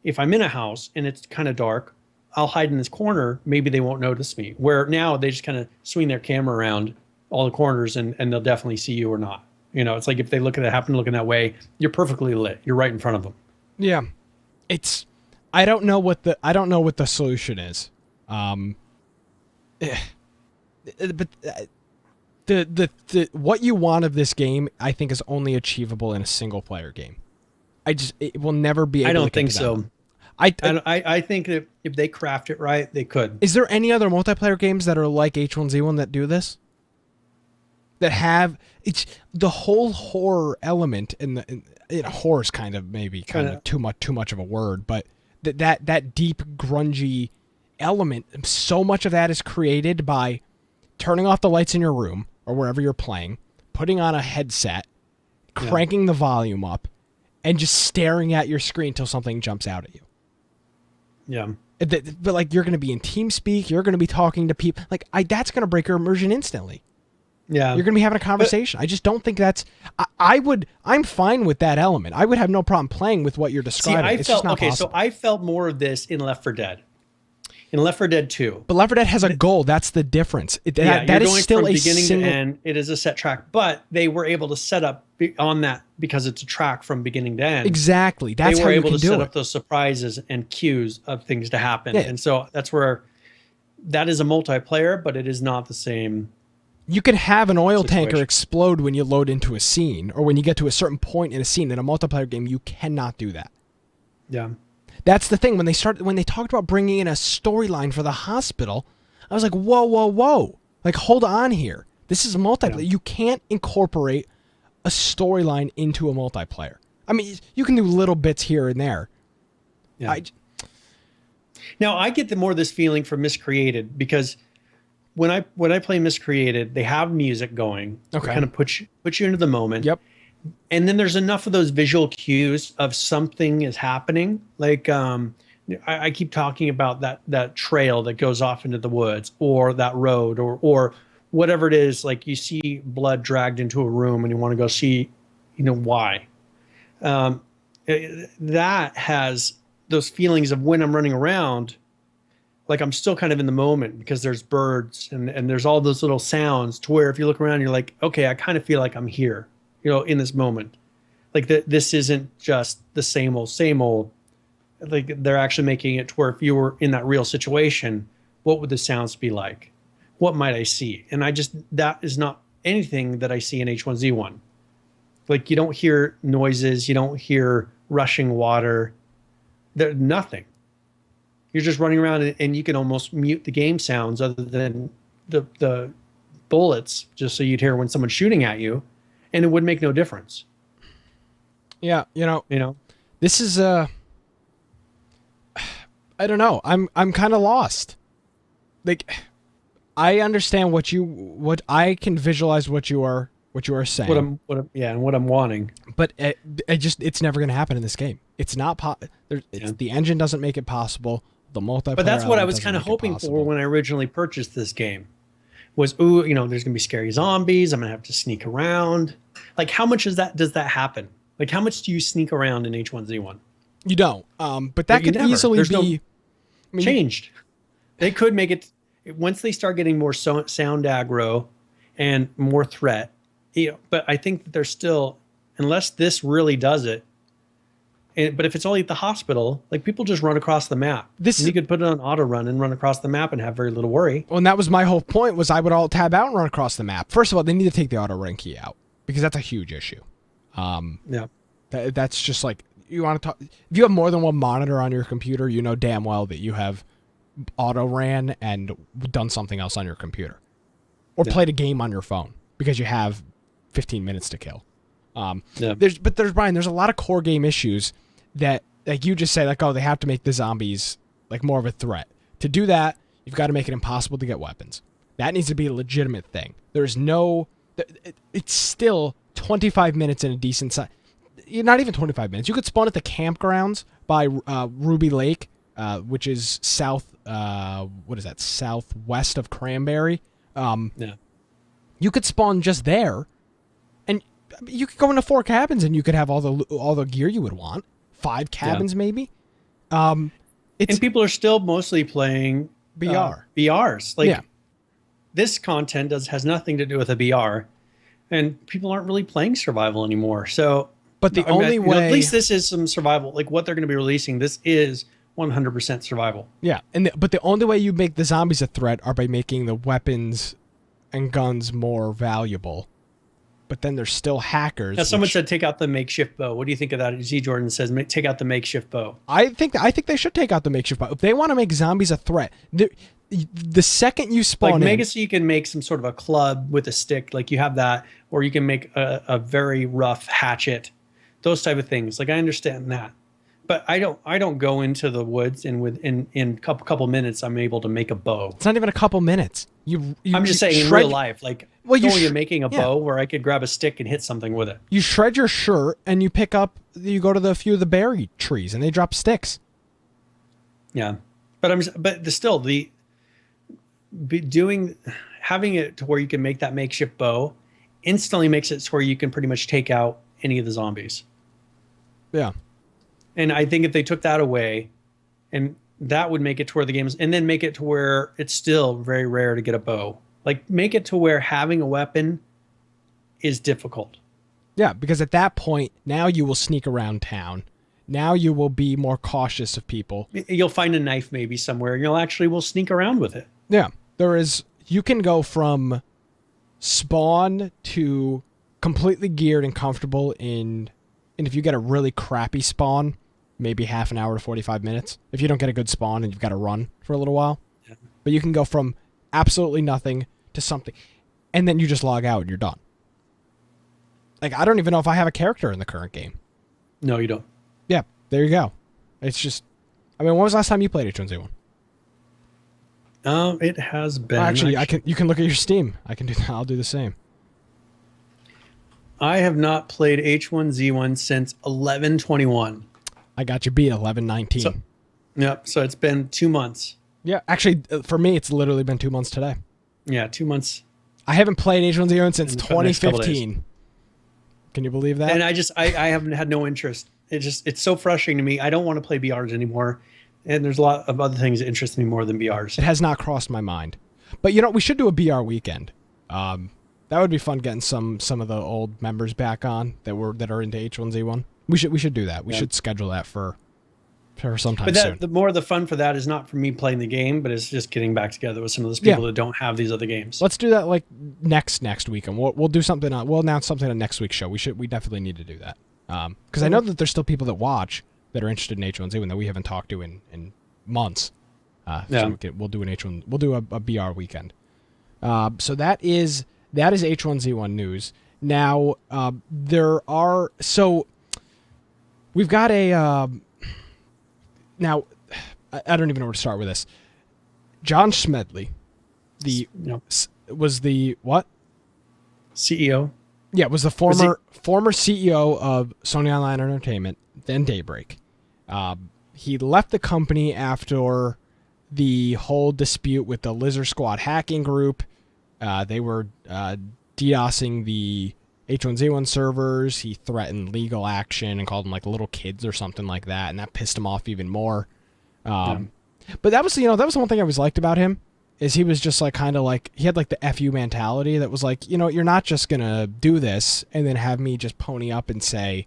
if I'm in a house and it's kind of dark, I'll hide in this corner. Maybe they won't notice me. Where now they just kind of swing their camera around all the corners and they'll definitely see you or not. You know, it's like if they happen to look in that way, you're perfectly lit. You're right in front of them. Yeah. I don't know what the solution is. But the what you want of this game, I think, is only achievable in a single player game. It will never be able I don't to think so. I think that if they craft it right, they could. Is there any other multiplayer games that are like H1Z1 that do this? That have the whole horror element horror's kind of too much of a word, but that deep grungy element, so much of that is created by turning off the lights in your room or wherever you're playing, putting on a headset, cranking the volume up, and just staring at your screen until something jumps out at you. Yeah. But like you're going to be in TeamSpeak, you're going to be talking to people. Like that's going to break your immersion instantly. Yeah. You're going to be having a conversation. I just don't think that's... I'm fine with that element. I would have no problem playing with what you're describing. It's just not possible. So I felt more of this in Left 4 Dead. In Left 4 Dead 2. But Left 4 Dead has a goal. That's the difference. That is still a beginning to end. It is a set track. But they were able to set up on that because it's a track from beginning to end. Exactly. That's how you can do it. They were able to set up those surprises and cues of things to happen. Yeah. And so that's where... That is a multiplayer, but it is not the same... You can have an oil tanker explode when you load into a scene, or when you get to a certain point in a scene. In a multiplayer game, you cannot do that. Yeah. That's the thing. When they talked about bringing in a storyline for the hospital, I was like, whoa. Like, hold on here. This is a multiplayer. Yeah. You can't incorporate a storyline into a multiplayer. I mean, you can do little bits here and there. Yeah. Now, I get more of this feeling from Miscreated because... When I play Miscreated, they have music going. Okay. To kind of put you into the moment. Yep. And then there's enough of those visual cues of something is happening. Like I keep talking about that trail that goes off into the woods, or that road, or whatever it is. Like you see blood dragged into a room, and you want to go see, why. That has those feelings of when I'm running around. Like I'm still kind of in the moment because there's birds and there's all those little sounds to where if you look around, you're like, okay, I kind of feel like I'm here, in this moment. Like this isn't just the same old. Like they're actually making it to where if you were in that real situation, what would the sounds be like? What might I see? And that is not anything that I see in H1Z1. Like you don't hear noises, you don't hear rushing water. There's nothing. You're just running around and you can almost mute the game sounds other than the bullets, just so you'd hear when someone's shooting at you, and it would make no difference. Yeah, this is I don't know. I'm kind of lost. Like I understand what I can visualize what you are saying. What I'm wanting. But it's never going to happen in this game. It's not the engine doesn't make it possible. The multiplayer. But that's what I element was doesn't kind of make it hoping possible. for when I originally purchased this game. Was there's going to be scary zombies. I'm going to have to sneak around. Like, how much does that happen? Like, how much do you sneak around in H1Z1? You don't. But that could easily be changed. They could make it once they start getting more sound aggro and more threat. But I think that there's still, unless this really does it. But if it's only at the hospital, like, people just run across the map. You could put it on auto run and run across the map and have very little worry. Well, and that was my whole point, was I would all tab out and run across the map. First of all, they need to take the auto run key out, because that's a huge issue. Yeah. That's just like, you want to talk. If you have more than one monitor on your computer, you know damn well that you have auto ran and done something else on your computer, or played a game on your phone because you have 15 minutes to kill. There's Brian, there's a lot of core game issues that, like you just say, like, oh, they have to make the zombies like more of a threat. To do that, you've got to make it impossible to get weapons. That needs to be a legitimate thing. There's no, it's still 25 minutes in a decent size. Not even 25 minutes. You could spawn at the campgrounds by Ruby Lake, which is southwest of Cranberry. You could spawn just there, and you could go into 4 cabins, and you could have all the gear you would want. 5 cabins, maybe. And people are still mostly playing BRs. Like, this content has nothing to do with a BR, and people aren't really playing survival anymore. So, but the only way, at least this is some survival. Like, what they're going to be releasing, this is 100% survival. Yeah, but the only way you make the zombies a threat are by making the weapons and guns more valuable. But then there's still hackers. Now, someone said take out the makeshift bow. What do you think of that? Z Jordan says take out the makeshift bow. I think they should take out the makeshift bow. If they want to make zombies a threat, the second you spawn make it so you can make some sort of a club with a stick, like you have that, or you can make a very rough hatchet, those type of things. Like, I understand that, but I don't go into the woods and in a couple minutes I'm able to make a bow. It's not even a couple minutes. I'm just saying, in real life, like, you're making a bow where I could grab a stick and hit something with it. You shred your shirt and you go to a few of the berry trees and they drop sticks. Yeah, but having it to where you can make that makeshift bow instantly makes it to where you can pretty much take out any of the zombies. Yeah. And I think if they took that away, and that would make it to where the game's, and then make it to where it's still very rare to get a bow. Like, make it to where having a weapon is difficult. Yeah, because at that point, now you will sneak around town. Now you will be more cautious of people. You'll find a knife maybe somewhere, and will sneak around with it. Yeah, you can go from spawn to completely geared and comfortable and if you get a really crappy spawn, maybe half an hour to 45 minutes. If you don't get a good spawn and you've got to run for a little while. Yeah. But you can go from absolutely nothing to something, and then you just log out and you're done. Like, I don't even know if I have a character in the current game. No, you don't. Yeah, there you go. It's just, when was the last time you played H1Z1? It has been. Well, actually, you can look at your Steam. I'll do the same. I have not played H1Z1 since 11/21. I got you beat 11/19. So it's been 2 months. Yeah, actually, for me, it's literally been 2 months today. Yeah, 2 months. I haven't played H1Z1 since 2015. Can you believe that? And I haven't had no interest. It's so frustrating to me. I don't want to play BRs anymore. And there's a lot of other things that interest me more than BRs. It has not crossed my mind. But we should do a BR weekend. That would be fun, getting some of the old members back on that are into H1Z1. We should do that. We should schedule that for sometime soon. The more the fun for that is not for me playing the game, but it's just getting back together with some of those people that don't have these other games. Let's do that like next weekend. We'll do something. We'll announce something on next week's show. We definitely need to do that. Because I know that there's still people that watch that are interested in H1Z1 that we haven't talked to in months. So we'll do an H1. We'll do a BR weekend. So that is H1Z1 news. Now we've got a. Now, I don't even know where to start with this. John Smedley, the you know, was the what? CEO. Yeah, was the former CEO of Sony Online Entertainment, then Daybreak. He left the company after the whole dispute with the Lizard Squad hacking group. They were DDoSing the H1Z1 servers. He threatened legal action and called them like little kids or something like that, and that pissed him off even more. But that was the one thing I always liked about him, is he was just like kind of like, he had like the FU mentality that was like, you're not just gonna do this and then have me just pony up and say,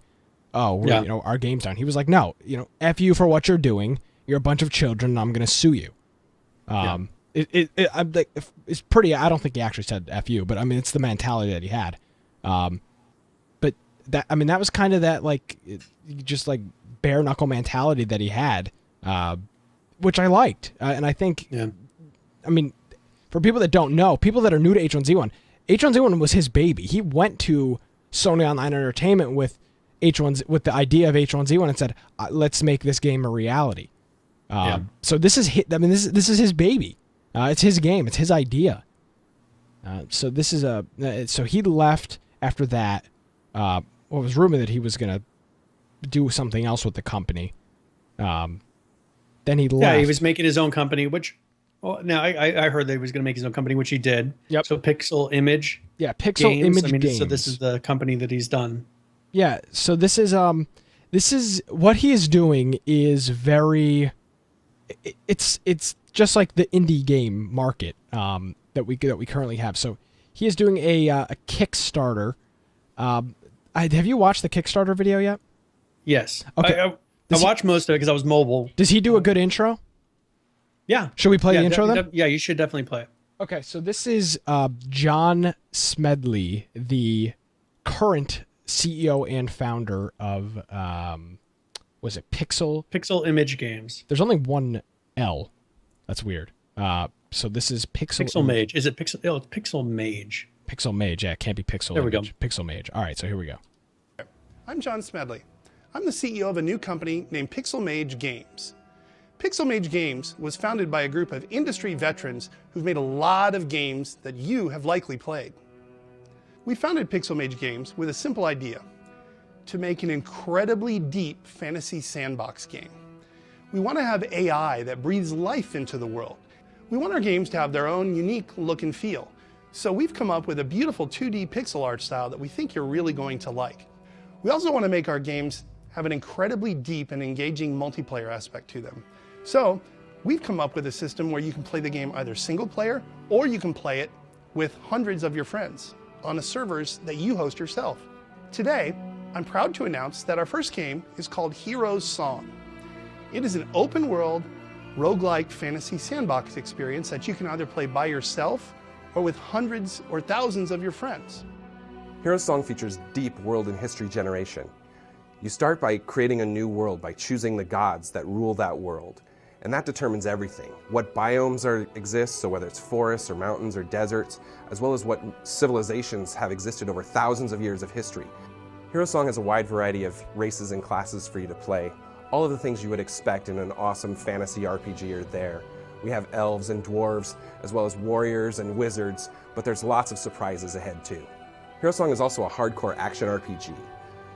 oh, our game's down. He was like, no, F you for what you're doing. You're a bunch of children, and I'm gonna sue you. I'm like, it's pretty. I don't think he actually said F you, but I mean, it's the mentality that he had. But that was kind of that like, just like bare knuckle mentality that he had, which I liked, and I think. Yeah. I mean, for people that don't know, people that are new to H1Z1, H1Z1 was his baby. He went to Sony Online Entertainment with the idea of H1Z1 and said, "Let's make this game a reality." So this is this is his baby. It's his game. It's his idea. So this is so he left after that. It was rumored that he was gonna do something else with the company. Then he left. Yeah, he was making his own company, which. Well, now I heard that he was going to make his own company, which he did. Yep. So Pixel Image. Yeah, Pixel Games. Image Games. So this is the company that he's done. Yeah. So this is what he is doing is very. It's just like the indie game market that we currently have. So he is doing a Kickstarter. Have you watched the Kickstarter video yet? Yes. Okay. I watched most of it because I was mobile. Does he do a good intro? Yeah. Should we play the intro then? Yeah, you should definitely play it. Okay, so this is John Smedley, the current CEO and founder of, was it Pixel? Pixel Image Games. There's only one L. That's weird. So this is Pixel Mage. Is it Pixel? Oh, it's Pixel Mage. Pixel Mage, yeah, it can't be Pixel There Image. we go. Pixel Mage. All right, so here we go. I'm John Smedley. I'm the CEO of a new company named Pixel Mage Games. Pixel Mage Games was founded by a group of industry veterans who've made a lot of games that you have likely played. We founded Pixel Mage Games with a simple idea: to make an incredibly deep fantasy sandbox game. We want to have AI that breathes life into the world. We want our games to have their own unique look and feel. So we've come up with a beautiful 2D pixel art style that we think you're really going to like. We also want to make our games have an incredibly deep and engaging multiplayer aspect to them. So we've come up with a system where you can play the game either single player, or you can play it with hundreds of your friends on the servers that you host yourself. Today, I'm proud to announce that our first game is called Hero's Song. It is an open world, roguelike fantasy sandbox experience that you can either play by yourself or with hundreds or thousands of your friends. Hero's Song features deep world and history generation. You start by creating a new world by choosing the gods that rule that world. And that determines everything. What biomes exist, so whether it's forests or mountains or deserts, as well as what civilizations have existed over thousands of years of history. Hero's Song has a wide variety of races and classes for you to play. All of the things you would expect in an awesome fantasy RPG are there. We have elves and dwarves, as well as warriors and wizards, but there's lots of surprises ahead too. Hero's Song is also a hardcore action RPG.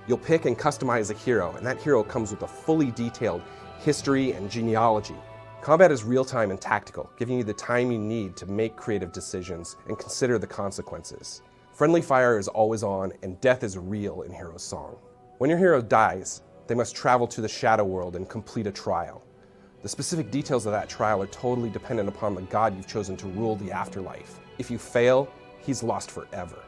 You'll pick and customize a hero, and that hero comes with a fully detailed history and genealogy. Combat is real-time and tactical, giving you the time you need to make creative decisions and consider the consequences. Friendly fire is always on, and death is real in Hero's Song. When your hero dies, they must travel to the Shadow World and complete a trial. The specific details of that trial are totally dependent upon the god you've chosen to rule the afterlife. If you fail, he's lost forever.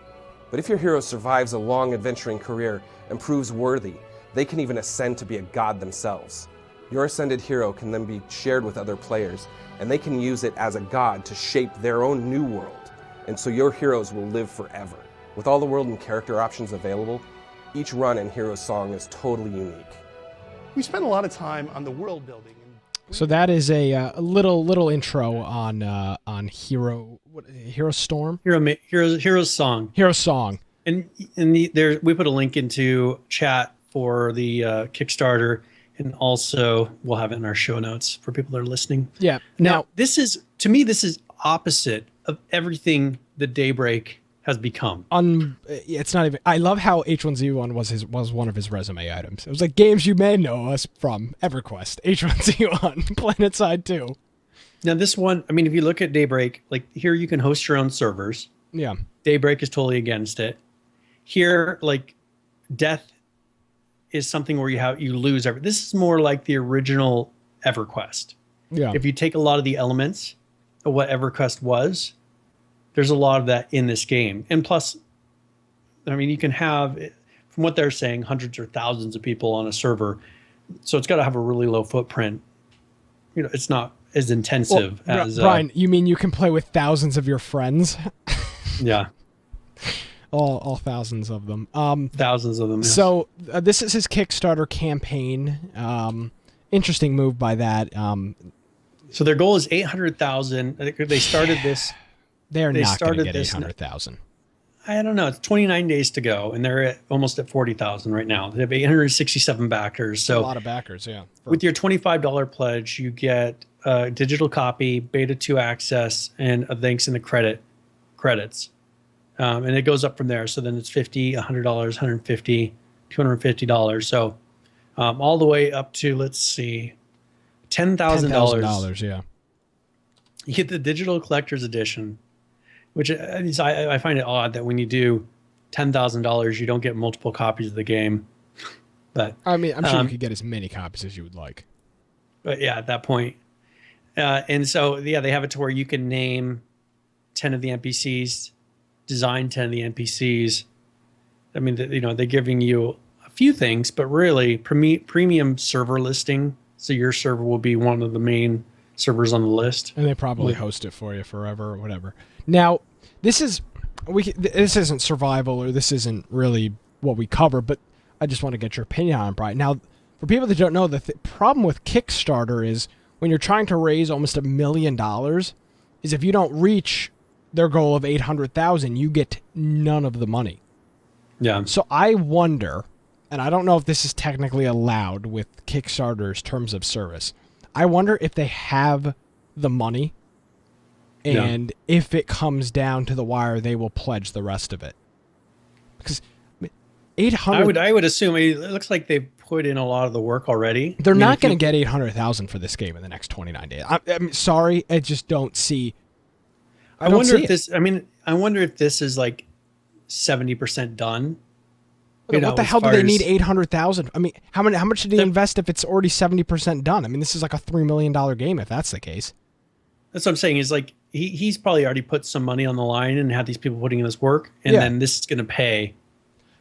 But if your hero survives a long adventuring career and proves worthy, they can even ascend to be a god themselves. Your ascended hero can then be shared with other players, and they can use it as a god to shape their own new world. And so your heroes will live forever. With all the world and character options available, each run in Hero's Song is totally unique. We spent a lot of time on the world building. So that is a little intro on Hero Storm? Hero's Song. Hero's Song. And we put a link into chat for the Kickstarter, and also we'll have it in our show notes for people that are listening. Yeah. Now this is opposite of everything that Daybreak has become. It's not even. I love how H1Z1 was one of his resume items. It was like games you may know us from: EverQuest, H1Z1, PlanetSide 2. Now this one, I mean, if you look at Daybreak, like here you can host your own servers. Yeah. Daybreak is totally against it. Here, like death is something where you lose everything. This is more like the original EverQuest. Yeah. If you take a lot of the elements of what EverQuest was, there's a lot of that in this game. And plus, I mean, you can have, from what they're saying, hundreds or thousands of people on a server. So it's got to have a really low footprint. You know, it's not as intensive as... Brian, you mean you can play with thousands of your friends? Yeah. All thousands of them. Thousands of them. Yes. So this is his Kickstarter campaign. Interesting move by that. So their goal is 800,000. They started this. They're not going to get 800,000. I don't know. It's 29 days to go, and they're almost at 40,000 right now. They have 867 backers. So a lot of backers, yeah. With your $25 pledge, you get a digital copy, beta 2 access, and a thanks in the credits. And it goes up from there. So then it's $50, $100, $150, $250. So all the way up to, let's see, $10,000. $10,000, yeah. You get the digital collector's edition, which I find it odd that when you do $10,000, you don't get multiple copies of the game. But I mean, I'm sure you could get as many copies as you would like. But yeah, at that point. And so, yeah, they have it to where you can name 10 of the NPCs, design 10 of the NPCs. I mean, they're giving you a few things, but really premium server listing. So your server will be one of the main servers on the list. And they probably host it for you forever or whatever. Now, this isn't survival, or this isn't really what we cover, but I just want to get your opinion on it, Brian. Now, for people that don't know, the problem with Kickstarter is when you're trying to raise almost $1 million, is if you don't reach their goal of 800,000, you get none of the money. Yeah. So I wonder, and I don't know if this is technically allowed with Kickstarter's terms of service, I wonder if they have the money, and if it comes down to the wire, they will pledge the rest of it. Because 800, I would assume it looks like they've put in a lot of the work already. They're not going to get 800,000 for this game in the next 29 days. I'm sorry, I just don't see. I wonder if this is like 70% done. What the hell do they need 800,000? I mean, how much did he invest if it's already 70% done? I mean, this is like a $3 million game if that's the case. That's what I'm saying. Is like he's probably already put some money on the line and had these people putting in this work, and then this is going to pay.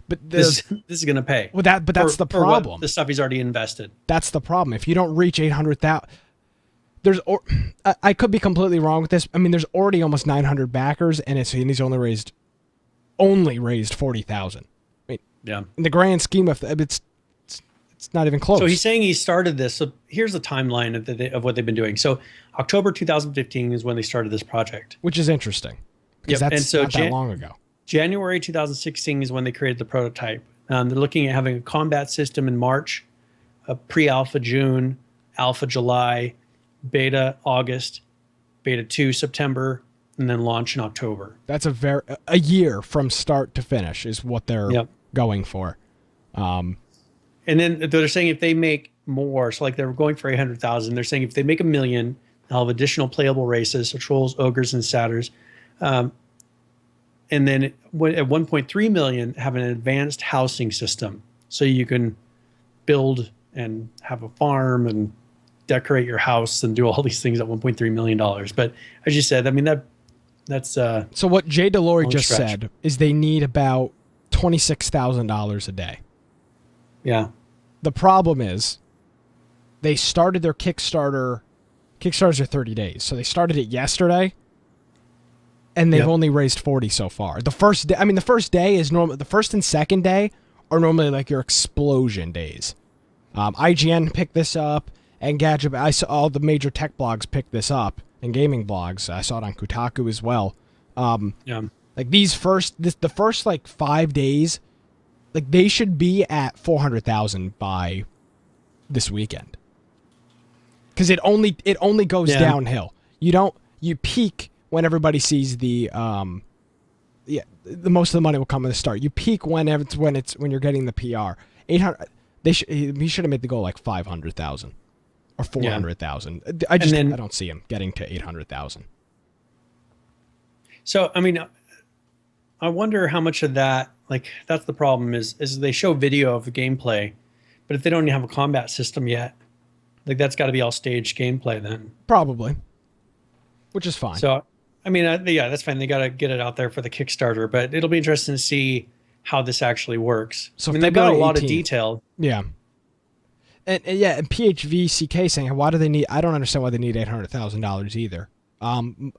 But this is going to pay. Well, that's the problem. The stuff he's already invested. That's the problem. If you don't reach 800,000, I could be completely wrong with this. I mean, there's already almost 900 backers, and he's only raised 40,000. I mean, yeah. In the grand scheme of it's not even close. So he's saying he started this. So here's the timeline of what they've been doing. So October 2015 is when they started this project, which is interesting because that's not that long ago. January 2016 is when they created the prototype. They're looking at having a combat system in March, a pre-alpha June, alpha July, beta August, beta 2 September, and then launch in October. That's a year from start to finish is what they're going for. And then they're saying if they make more, so like they're going for 800,000, they're saying if they make 1 million, they'll have additional playable races, so trolls, ogres, and satyrs. And then at 1.3 million, have an advanced housing system. So you can build and have a farm and decorate your house and do all these things at $1.3 million. But as you said, I mean, that's... So what Jay Delory just said is they need about $26,000 a day. Yeah. The problem is they started their Kickstarter. Kickstarters are 30 days. So they started it yesterday. And they've only raised 40 so far. The first day is normal. The first and second day are normally like your explosion days. IGN picked this up, and Gadget. I saw all the major tech blogs pick this up, and gaming blogs. I saw it on Kotaku as well. Like the first like 5 days, like they should be at 400,000 by this weekend. Because it only goes downhill. You peak when everybody sees the most of the money will come at the start. You peak when you're getting the PR. 800. He should have made the goal like 500,000 or 400,000. I don't see him getting to 800,000. So I mean, I wonder how much of that, like, that's the problem is they show video of the gameplay, but if they don't even have a combat system yet, like, that's got to be all staged gameplay then. Probably, which is fine. So I mean, yeah, that's fine. They got to get it out there for the Kickstarter, but it'll be interesting to see how this actually works. So I mean, they've got a lot of detail. Yeah. And PHVCK saying, why do they need, I don't understand why they need $800,000 either.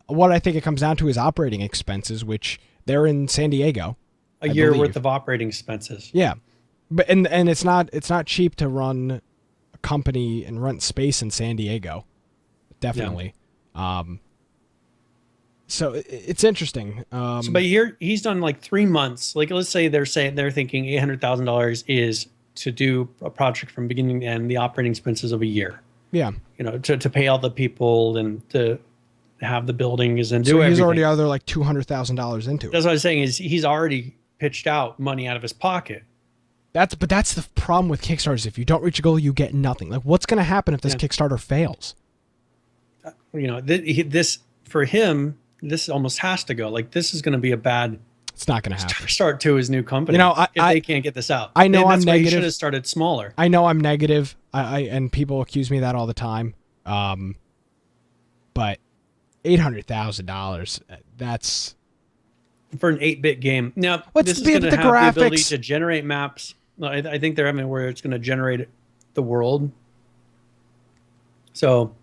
What I think it comes down to is operating expenses, which they're in San Diego. A year worth of operating expenses. Yeah. But, and it's not cheap to run a company and rent space in San Diego. Definitely. Yeah. So it's interesting. But here he's done like 3 months. Like, let's say they're thinking $800,000 is to do a project from beginning to end, the operating expenses of a year. Yeah. You know, to pay all the people and to have the buildings and do everything. So he's already other like $200,000 into it. That's what I was saying is he's already pitched out money out of his pocket. That's the problem with Kickstarters. If you don't reach a goal, you get nothing. Like, what's going to happen if this Kickstarter fails? You know, this for him, this almost has to go. Like, this is going to be a bad. It's not going to happen. Start to his new company. You know, if they can't get this out. I know that's I'm why negative. He should have started smaller. I know I'm negative. And people accuse me of that all the time. But $800,000. That's for an 8-bit game. Now, this is going to have the ability to generate maps. I think they're having where it's going to generate the world. So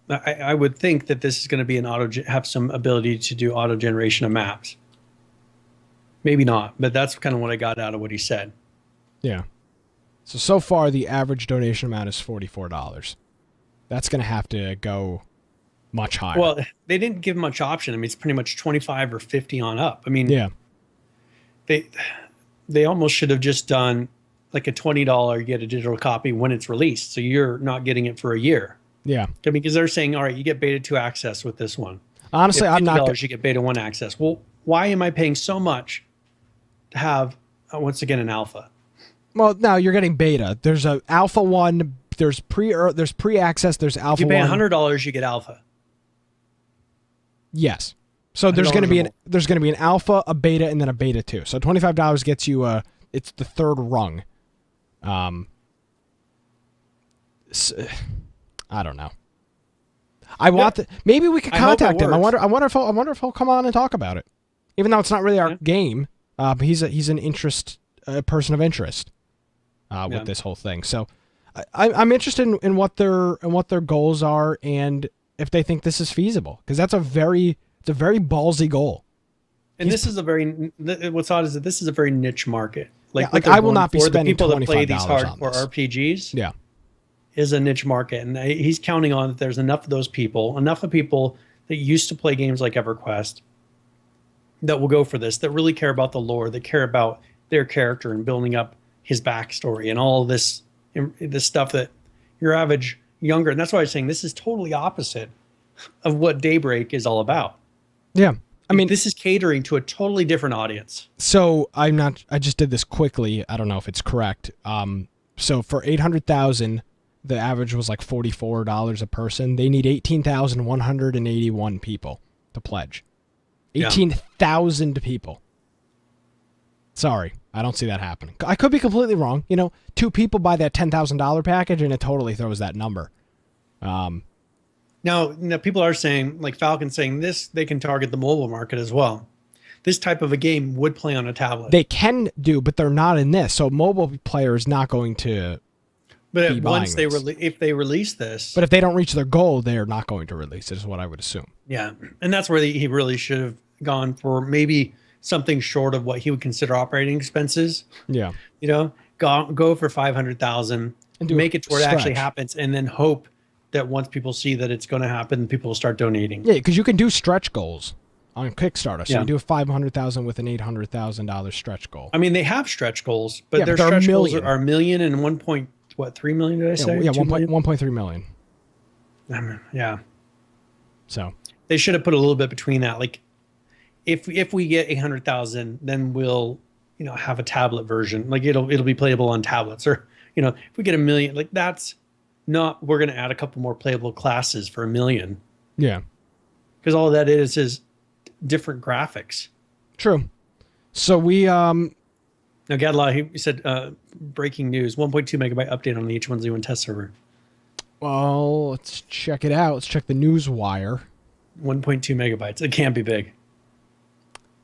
I would think that this is going to be have some ability to do auto generation of maps. Maybe not, but that's kind of what I got out of what he said. Yeah. So far, the average donation amount is $44. That's going to have to go much higher. Well, they didn't give much option. I mean, it's pretty much 25 or 50 on up. I mean, yeah. They almost should have just done like a $20, you get a digital copy when it's released. So you're not getting it for a year. Yeah. I mean, because they're saying, all right, you get beta 2 access with this one. Honestly, I'm not. You get beta 1 access. Well, why am I paying so much to have, once again, an alpha? Well, no, you're getting beta. There's a alpha 1. There's pre-access. There's alpha 1. If you pay $100, you get alpha. Yes. So there's going to be an alpha, a beta, and then a beta 2. So $25 gets you it's the third rung. I don't know. Maybe we could contact him. I wonder if he'll come on and talk about it. Even though it's not really our game, but he's an interest person of interest with this whole thing. So I'm interested in what their goals are and if they think this is feasible, because it's a very ballsy goal. And this is what's odd is that this is a very niche market. Like I will not be spending the people that play these hardcore RPGs. Yeah. Is a niche market, and he's counting on that there's enough of those people, enough of people that used to play games like EverQuest that will go for this, that really care about the lore, that care about their character and building up his backstory and all this stuff that your average younger, and that's why I'm saying this is totally opposite of what Daybreak is all about. Yeah. I mean, this is catering to a totally different audience. So I just did this quickly. I don't know if it's correct. So for 800,000, the average was like $44 a person. They need 18,181 people to pledge. 18,000 people. Sorry, I don't see that happening. I could be completely wrong. 2 people buy that $10,000 package and it totally throws that number. Now, people are saying, like Falcon saying this, they can target the mobile market as well. This type of a game would play on a tablet. They can do, but they're not in this. So mobile player is not going to. But once if they release this, but if they don't reach their goal, they are not going to release it, is what I would assume. Yeah, and that's where he really should have gone for maybe something short of what he would consider operating expenses. Yeah, go for 500,000 and make it to where it actually happens, and then hope that once people see that it's going to happen, people will start donating. Yeah, because you can do stretch goals on Kickstarter. So you do a 500,000 with an $800,000 stretch goal. I mean, they have stretch goals, but their stretch goals are a million and 3 million, did I say? Yeah, 1.3 million. Yeah. So They should have put a little bit between that. Like if we get 800,000, then we'll, have a tablet version. Like it'll be playable on tablets, or, if we get 1 million, like that's not, we're going to add a couple more playable classes for 1 million. Yeah. Because all that is different graphics. True. So we, Now, Gadlaw, he said, breaking news, 1.2 megabyte update on the H1Z1 test server. well, let's check it out. Let's check the news wire. 1.2 megabytes. It can't be big.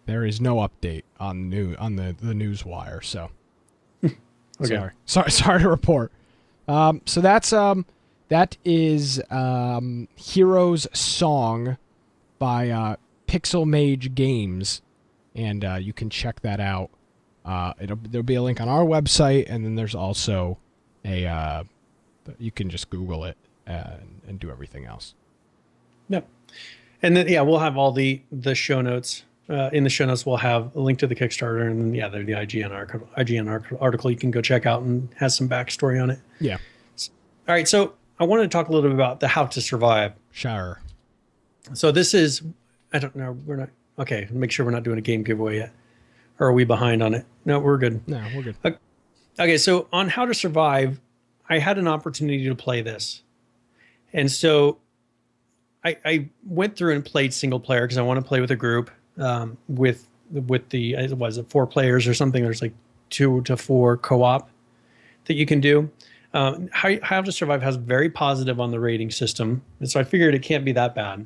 There is no update on the news wire, so Okay. sorry to report. So that is Hero's Song by Pixel Mage Games, and you can check that out. There'll be a link on our website, and then there's also you can just Google it and do everything else. Yep. And then, we'll have all the show notes. In the show notes, we'll have a link to the Kickstarter, and then, the IGN article you can go check out and has some backstory on it. Yeah. All right. So I wanted to talk a little bit about the How to Survive. Sure. So this is, I don't know, we're not, okay, make sure we're not doing a game giveaway yet. Or are we behind on it? No, we're good. No, we're good. Okay, so on How to Survive, I had an opportunity to play this. And so I went through and played single player because I want to play with a group with the, was it 4 players or something? There's like 2 to 4 co-op that you can do. How to Survive has very positive on the rating system. And so I figured it can't be that bad,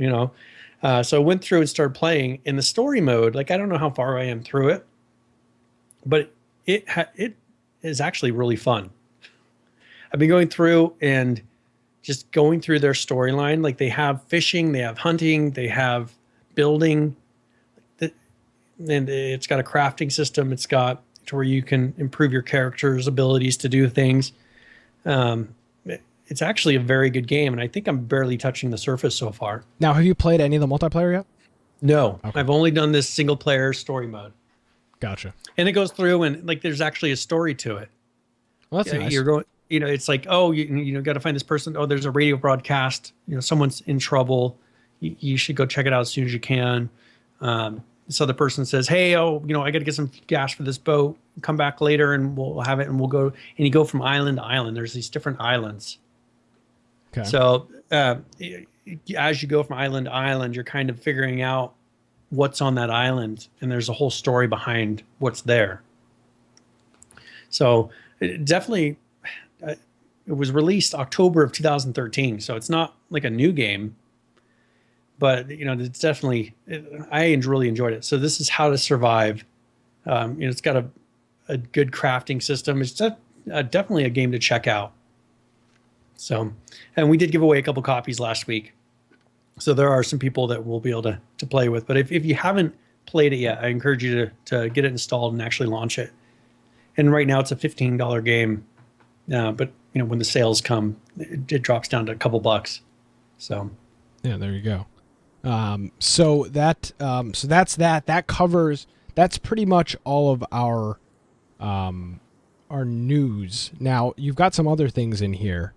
So I went through and started playing in the story mode. Like, I don't know how far I am through it, but it is actually really fun. I've been going through and just going through their storyline. Like, they have fishing, they have hunting, they have building, and it's got a crafting system. It's got to where you can improve your character's abilities to do things. It's actually a very good game, and I think I'm barely touching the surface so far. Now, have you played any of the multiplayer yet? No, Okay. I've only done this single player story mode. Gotcha. And it goes through, and like there's actually a story to it. Well, that's nice. You're going, it's like, oh, you got to find this person. Oh, there's a radio broadcast. Someone's in trouble. You should go check it out as soon as you can. This other person says, hey, I got to get some gas for this boat. Come back later and we'll have it, and we'll go. And you go from island to island. There's these different islands. Okay. So as you go from island to island, you're kind of figuring out what's on that island, and there's a whole story behind what's there. So definitely, it was released October of 2013, so it's not like a new game, but it's definitely, I really enjoyed it. So this is How to Survive. It's got a good crafting system. It's definitely a game to check out. So, and we did give away a couple copies last week, so there are some people that we'll be able to play with. But if you haven't played it yet, I encourage you to get it installed and actually launch it. And right now it's a $15 game, but when the sales come, it drops down to a couple bucks. So yeah, there you go. So that's that. That covers. That's pretty much all of our news. Now you've got some other things in here.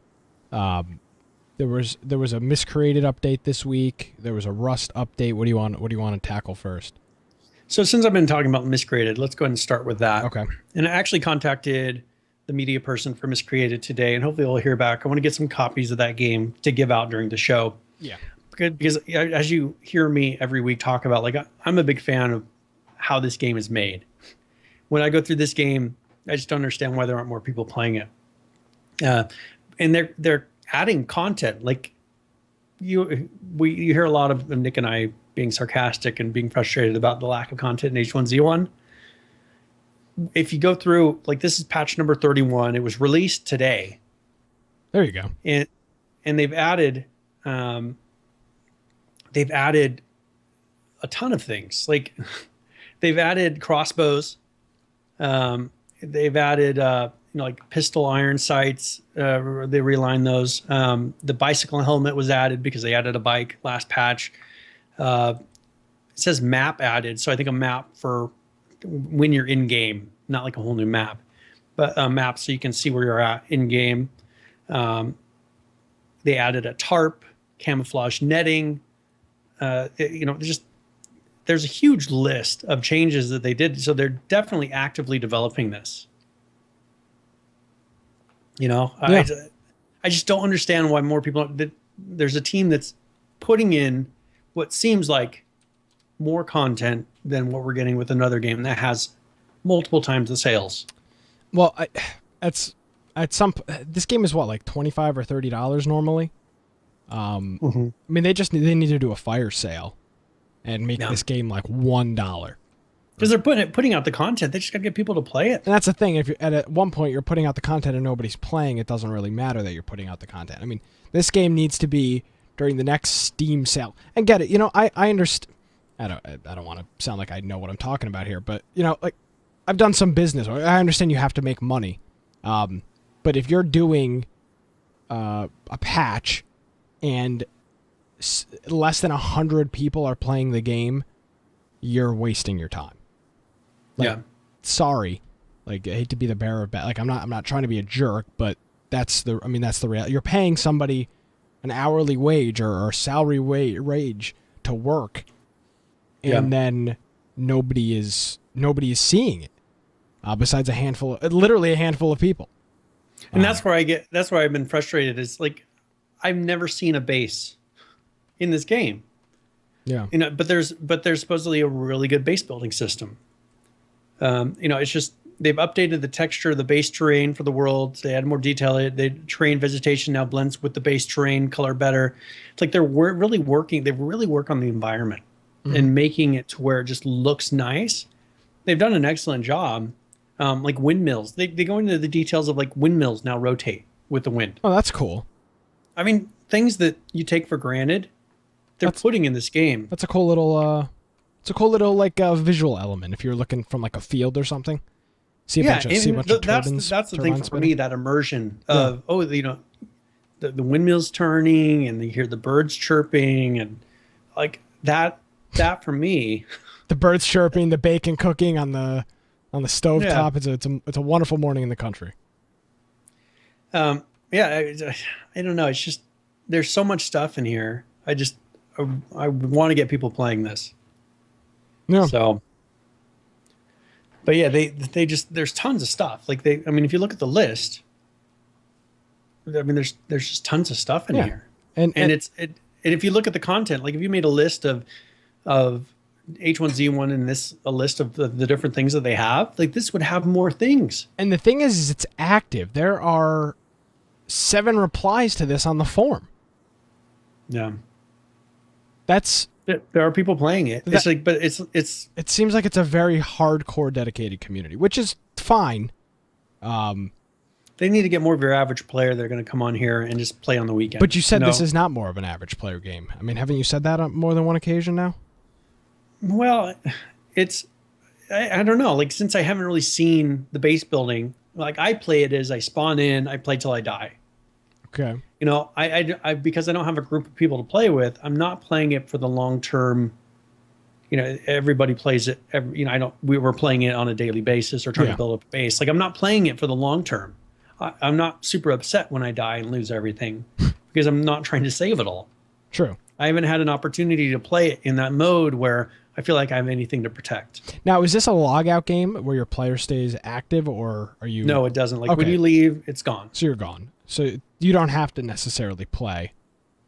There was a Miscreated update this week. There was a Rust update. What do you want to tackle first? So since I've been talking about Miscreated, let's go ahead and start with that. Okay. And I actually contacted the media person for Miscreated today, and hopefully we'll hear back. I want to get some copies of that game to give out during the show. Yeah. Because as you hear me every week talk about, like, I'm a big fan of how this game is made. When I go through this game, I just don't understand why there aren't more people playing it. And they're adding content. Like you hear a lot of Nick and I being sarcastic and being frustrated about the lack of content in H1Z1. If you go through, like, this is patch number 31. It was released today. There you go. And they've added a ton of things. Like, they've added crossbows. They've added like pistol iron sights. They realigned those. The bicycle helmet was added because they added a bike last patch. It says map added, so I think a map for when you're in game, not like a whole new map, but a map so you can see where you're at in game. They added a tarp, camouflage netting, there's a huge list of changes that they did. So they're definitely actively developing this. Yeah. I just don't understand why more people. There's a team that's putting in what seems like more content than what we're getting with another game that has multiple times the sales. Well, this game is what, like $25 or $30 normally. I mean, they need to do a fire sale and make this game like $1. Because they're putting out the content, they just got to get people to play it. And that's the thing. If you're at one point you're putting out the content and nobody's playing, it doesn't really matter that you're putting out the content. I mean, this game needs to be during the next Steam sale. And get it, I understand. I don't want to sound like I know what I'm talking about here, but like I've done some business. I understand you have to make money, but if you're doing a patch and less than 100 people are playing the game, you're wasting your time. Like, sorry, like I hate to be the bearer of bad. Like I'm not trying to be a jerk, but that's the reality. You're paying somebody an hourly wage or salary wage to work, and then nobody is seeing it, besides literally a handful of people. And that's where I've been frustrated. Is like I've never seen a base in this game. Yeah. But there's supposedly a really good base building system. It's just they've updated the texture, the base terrain for the world. They add more detail. The terrain vegetation now blends with the base terrain color better. It's like they're really working. They really work on the environment and making it to where it just looks nice. They've done an excellent job. Like windmills, they go into the details of like windmills now rotate with the wind. Oh, that's cool. I mean, things that you take for granted, they're putting in this game. That's a cool little. It's a cool little like visual element if you're looking from like a field or something. See a bunch of turbines. That's the thing for me. That immersion of the windmills turning and you hear the birds chirping and like that. That for me, the birds chirping, the bacon cooking on the stove top. It's a wonderful morning in the country. I don't know. It's just there's so much stuff in here. I want to get people playing this. Yeah. So, but yeah, they just there's tons of stuff. Like if you look at the list, I mean, there's just tons of stuff in here. And if you look at the content, like if you made a list of H1Z1 and a list of the different things that they have, like this would have more things. And the thing is it's active. There are 7 replies to this on the forum. Yeah. There are people playing it. It seems like it's a very hardcore dedicated community, which is fine. They need to get more of your average player. They're going to come on here and just play on the weekend. But you said this is not more of an average player game. I mean, haven't you said that on more than one occasion now? Well, I don't know. Like, since I haven't really seen the base building, like I play it as I spawn in, I play till I die. Okay. I because I don't have a group of people to play with, I'm not playing it for the long term. Everybody plays it. We were playing it on a daily basis or trying to build up a base. Like, I'm not playing it for the long term. I'm not super upset when I die and lose everything because I'm not trying to save it all. True. I haven't had an opportunity to play it in that mode where I feel like I have anything to protect. Now, is this a logout game where your player stays active, or are you? No, it doesn't. Like when you leave, it's gone. So you're gone. So you don't have to necessarily play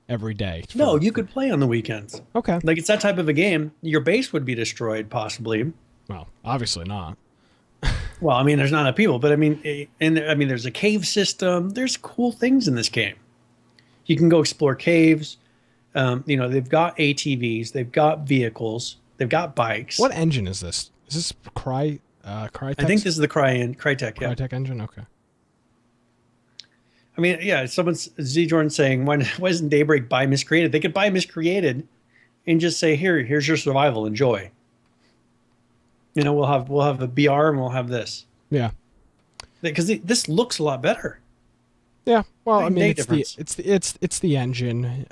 every day. No, you could play on the weekends. Okay. Like it's that type of a game. Your base would be destroyed possibly. Well, obviously not. Well, I mean, there's not enough people, but I mean, there's a cave system. There's cool things in this game. You can go explore caves. They've got ATVs. They've got vehicles. They've got bikes. What engine is this? Is this Crytek? I think this is the Crytek. Yeah. Crytek engine. Okay. I mean, yeah. Someone's Z Jordan saying, why doesn't Daybreak buy Miscreated? They could buy Miscreated, and just say, here's your survival. Enjoy. We'll have a BR and we'll have this. Yeah. Because this looks a lot better. Yeah. Well, I mean, it's the engine.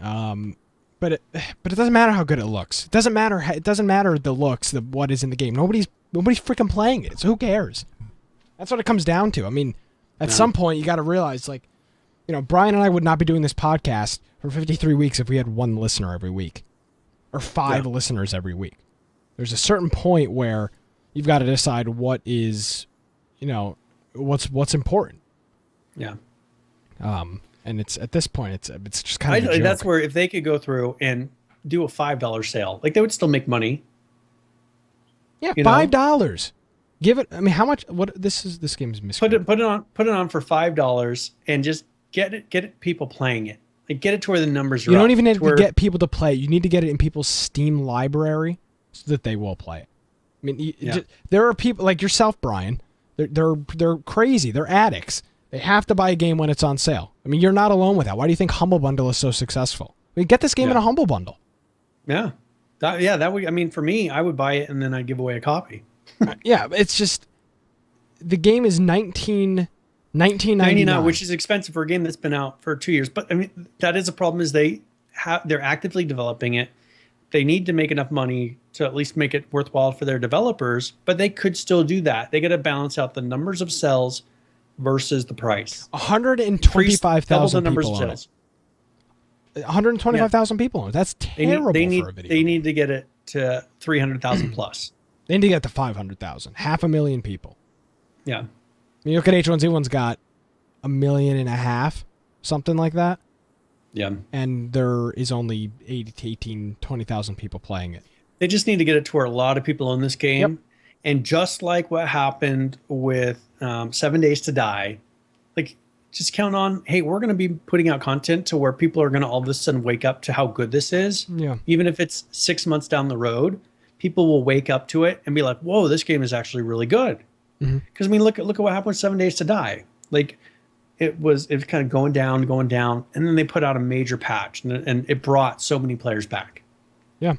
But it doesn't matter how good it looks. It doesn't matter the looks, what is in the game. Nobody's freaking playing it. So who cares? That's what it comes down to. I mean, at some point you got to realize, like, Brian and I would not be doing this podcast for 53 weeks if we had one listener every week, or 5 listeners every week. There's a certain point where you've got to decide what is, what's important. Yeah. And it's at this point, it's just kind of a joke. That's where if they could go through and do a $5 sale, like they would still make money. Yeah, $5. Give it. I mean, how much? What this game's missing. Put it on for $5 and just get it people playing it. Like get it to where the numbers are. You don't even need to get people to play it. You need to get it in people's Steam library so that they will play it. I mean, there are people like yourself, Brian. They're crazy. They're addicts. They have to buy a game when it's on sale. I mean, you're not alone with that. Why do you think Humble Bundle is so successful? I mean, get this game in a Humble Bundle. Yeah. That would. I mean, for me, I would buy it and then I'd give away a copy. Yeah, it's just the game is $19.99, which is expensive for a game that's been out for 2 years. But I mean, that is a problem. Is they're actively developing it. They need to make enough money to at least make it worthwhile for their developers. But they could still do that. They got to balance out the numbers of sales versus the price. 125,000 people on it. 125,000 people on it. That's terrible for a video. They need to get it to 300,000 plus. They need to get to 500,000. 500,000 people. Yeah. You look at H1Z1's got 1.5 million, something like that. Yeah. And there is only 20,000 people playing it. They just need to get it to where a lot of people own this game. Yep. And just like what happened with 7 Days to Die, like just count on, hey, we're going to be putting out content to where people are going to all of a sudden wake up to how good this is. Yeah. Even if it's 6 months down the road, people will wake up to it and be like, whoa, this game is actually really good. Because I mean, look at what happened with 7 Days to Die. Like it was kind of going down, and then they put out a major patch, and it brought so many players back. Yeah,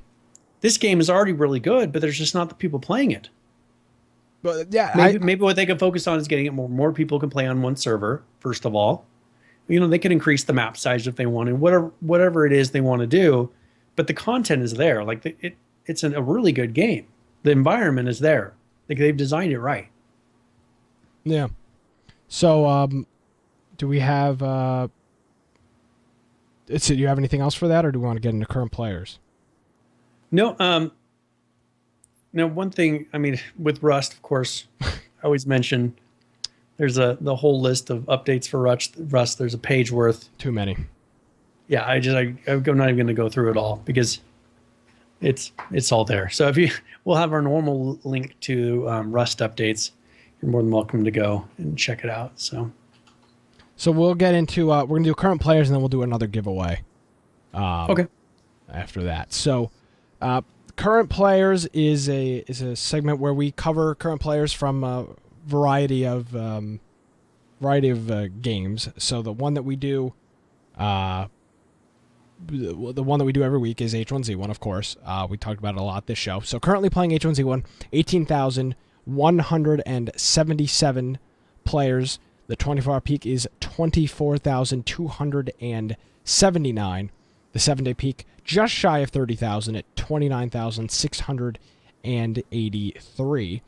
this game is already really good, but there's just not the people playing it. But yeah, maybe what they can focus on is getting it more people can play on one server. First of all, they can increase the map size if they want, and whatever it is they want to do. But the content is there. Like it's a really good game. The environment is there. Like they've designed it right. Yeah. So, do we have? Do you have anything else for that, or do we want to get into current players? No. Now, one thing. I mean, with Rust, of course, I always mention there's the whole list of updates for Rust. There's a page worth. Too many. Yeah, I'm not even going to go through it all because it's all there. So we'll have our normal link to Rust updates. You're more than welcome to go and check it out. So we'll get into we're gonna do current players and then we'll do another giveaway. Okay. After that, so current players is a segment where we cover current players from a variety of games. So the one that we do, the one that we do every week is H1Z1, of course. We talked about it a lot this show. So currently playing H1Z1, 18,177 players. The 24-hour peak is 24,279. The 7-day peak just shy of 30,000 at 29,683.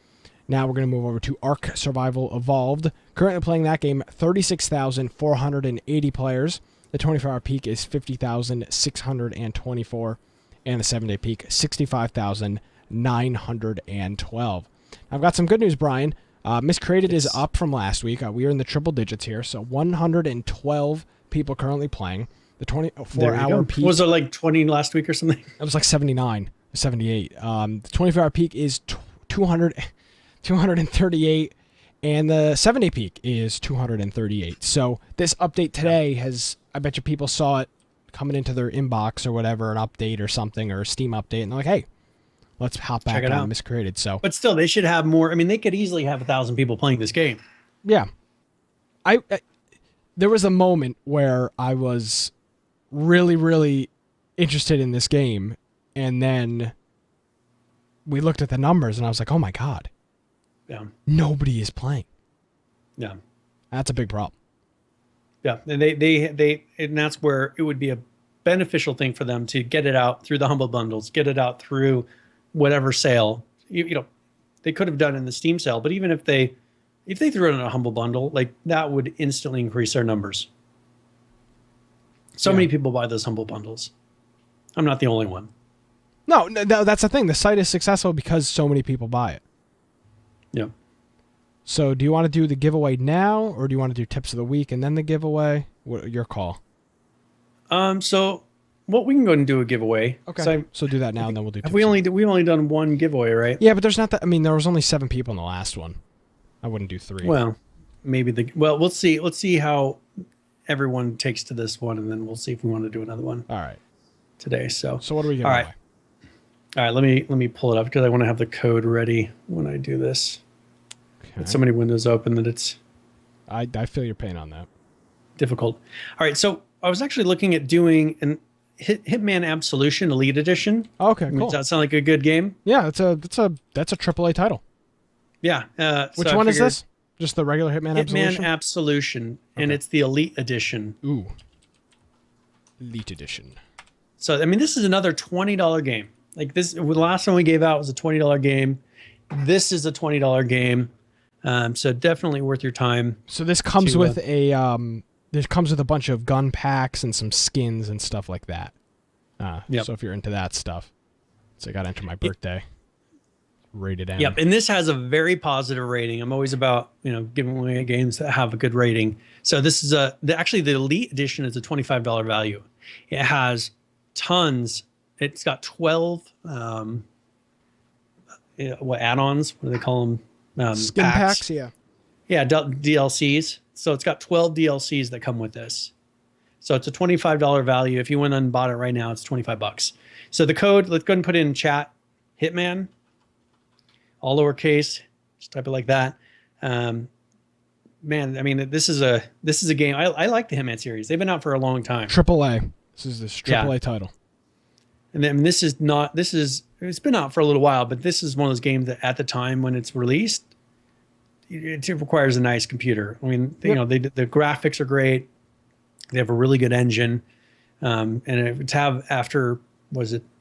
Now we're going to move over to Ark Survival Evolved. Currently playing that game, 36,480 players. The 24-hour peak is 50,624. And the 7-day peak, 65,912. I've got some good news, Brian. Miscreated is up from last week. We are in the triple digits here, so 112 people currently playing. The 24-hour peak... Was it like 20 last week or something? It was like 79, 78. The 24-hour peak is 238, and the 7-day peak is 238. So this update today has... I bet you people saw it coming into their inbox or whatever, an update or something, or a Steam update, and they're like, hey, let's hop back on Miscreated. So, but still, they should have more. I mean, they could easily have 1,000 people playing this game. Yeah, there was a moment where I was really, really interested in this game, and then we looked at the numbers, and I was like, oh my god, nobody is playing. Yeah, that's a big problem. Yeah, and and that's where it would be a beneficial thing for them to get it out through the Humble Bundles, get it out through whatever sale. They could have done in the Steam sale, but even if they threw it in a Humble Bundle, like that would instantly increase their numbers. So many people buy those Humble Bundles. I'm not the only one. No, that's the thing. The site is successful because so many people buy it. Yeah. So do you want to do the giveaway now, or do you want to do tips of the week and then the giveaway? Your call. So well, we can go ahead and do a giveaway. Okay. So do that now, and then we'll do. We've only done one giveaway, right? Yeah, but there's not that. I mean, there was only 7 people in the last one. I wouldn't do 3. Well, maybe we'll see. Let's see how everyone takes to this one, and then we'll see if we want to do another one. All right. Today. So what are we giving all right. away? All right. Let me pull it up because I want to have the code ready when I do this. Okay. With so many windows open that it's I feel your pain on that. difficult. All right. So I was actually looking at doing an Hitman Absolution Elite Edition. Okay, cool. Does that sound like a good game? Yeah, that's a AAA title. Yeah. Which one is this? Just the regular Hitman Absolution? Hitman Absolution, and it's the Elite Edition. Ooh. Elite Edition. So, I mean, this is another $20 game. Like this, the last one we gave out was a $20 game. This is a $20 game. So definitely worth your time. So this comes with this comes with a bunch of gun packs and some skins and stuff like that. Yep. So if you're into that stuff. So I got to enter my birthday. Rated M. Yep, and this has a very positive rating. I'm always about, giving away games that have a good rating. So this is actually the Elite Edition is a $25 value. It has tons. It's got 12 add-ons. What do they call them? Skin packs, yeah. Yeah, DLCs. So it's got 12 DLCs that come with this. So it's a $25 value. If you went and bought it right now, it's $25. So the code, let's go ahead and put it in chat. Hitman, all lowercase, just type it like that. Man, I mean, this is a game. I like the Hitman series. They've been out for a long time. AAA. This is this AAA title. And then it's been out for a little while, but this is one of those games that at the time when it's released, it requires a nice computer. I mean, the graphics are great. They have a really good engine. And to have after,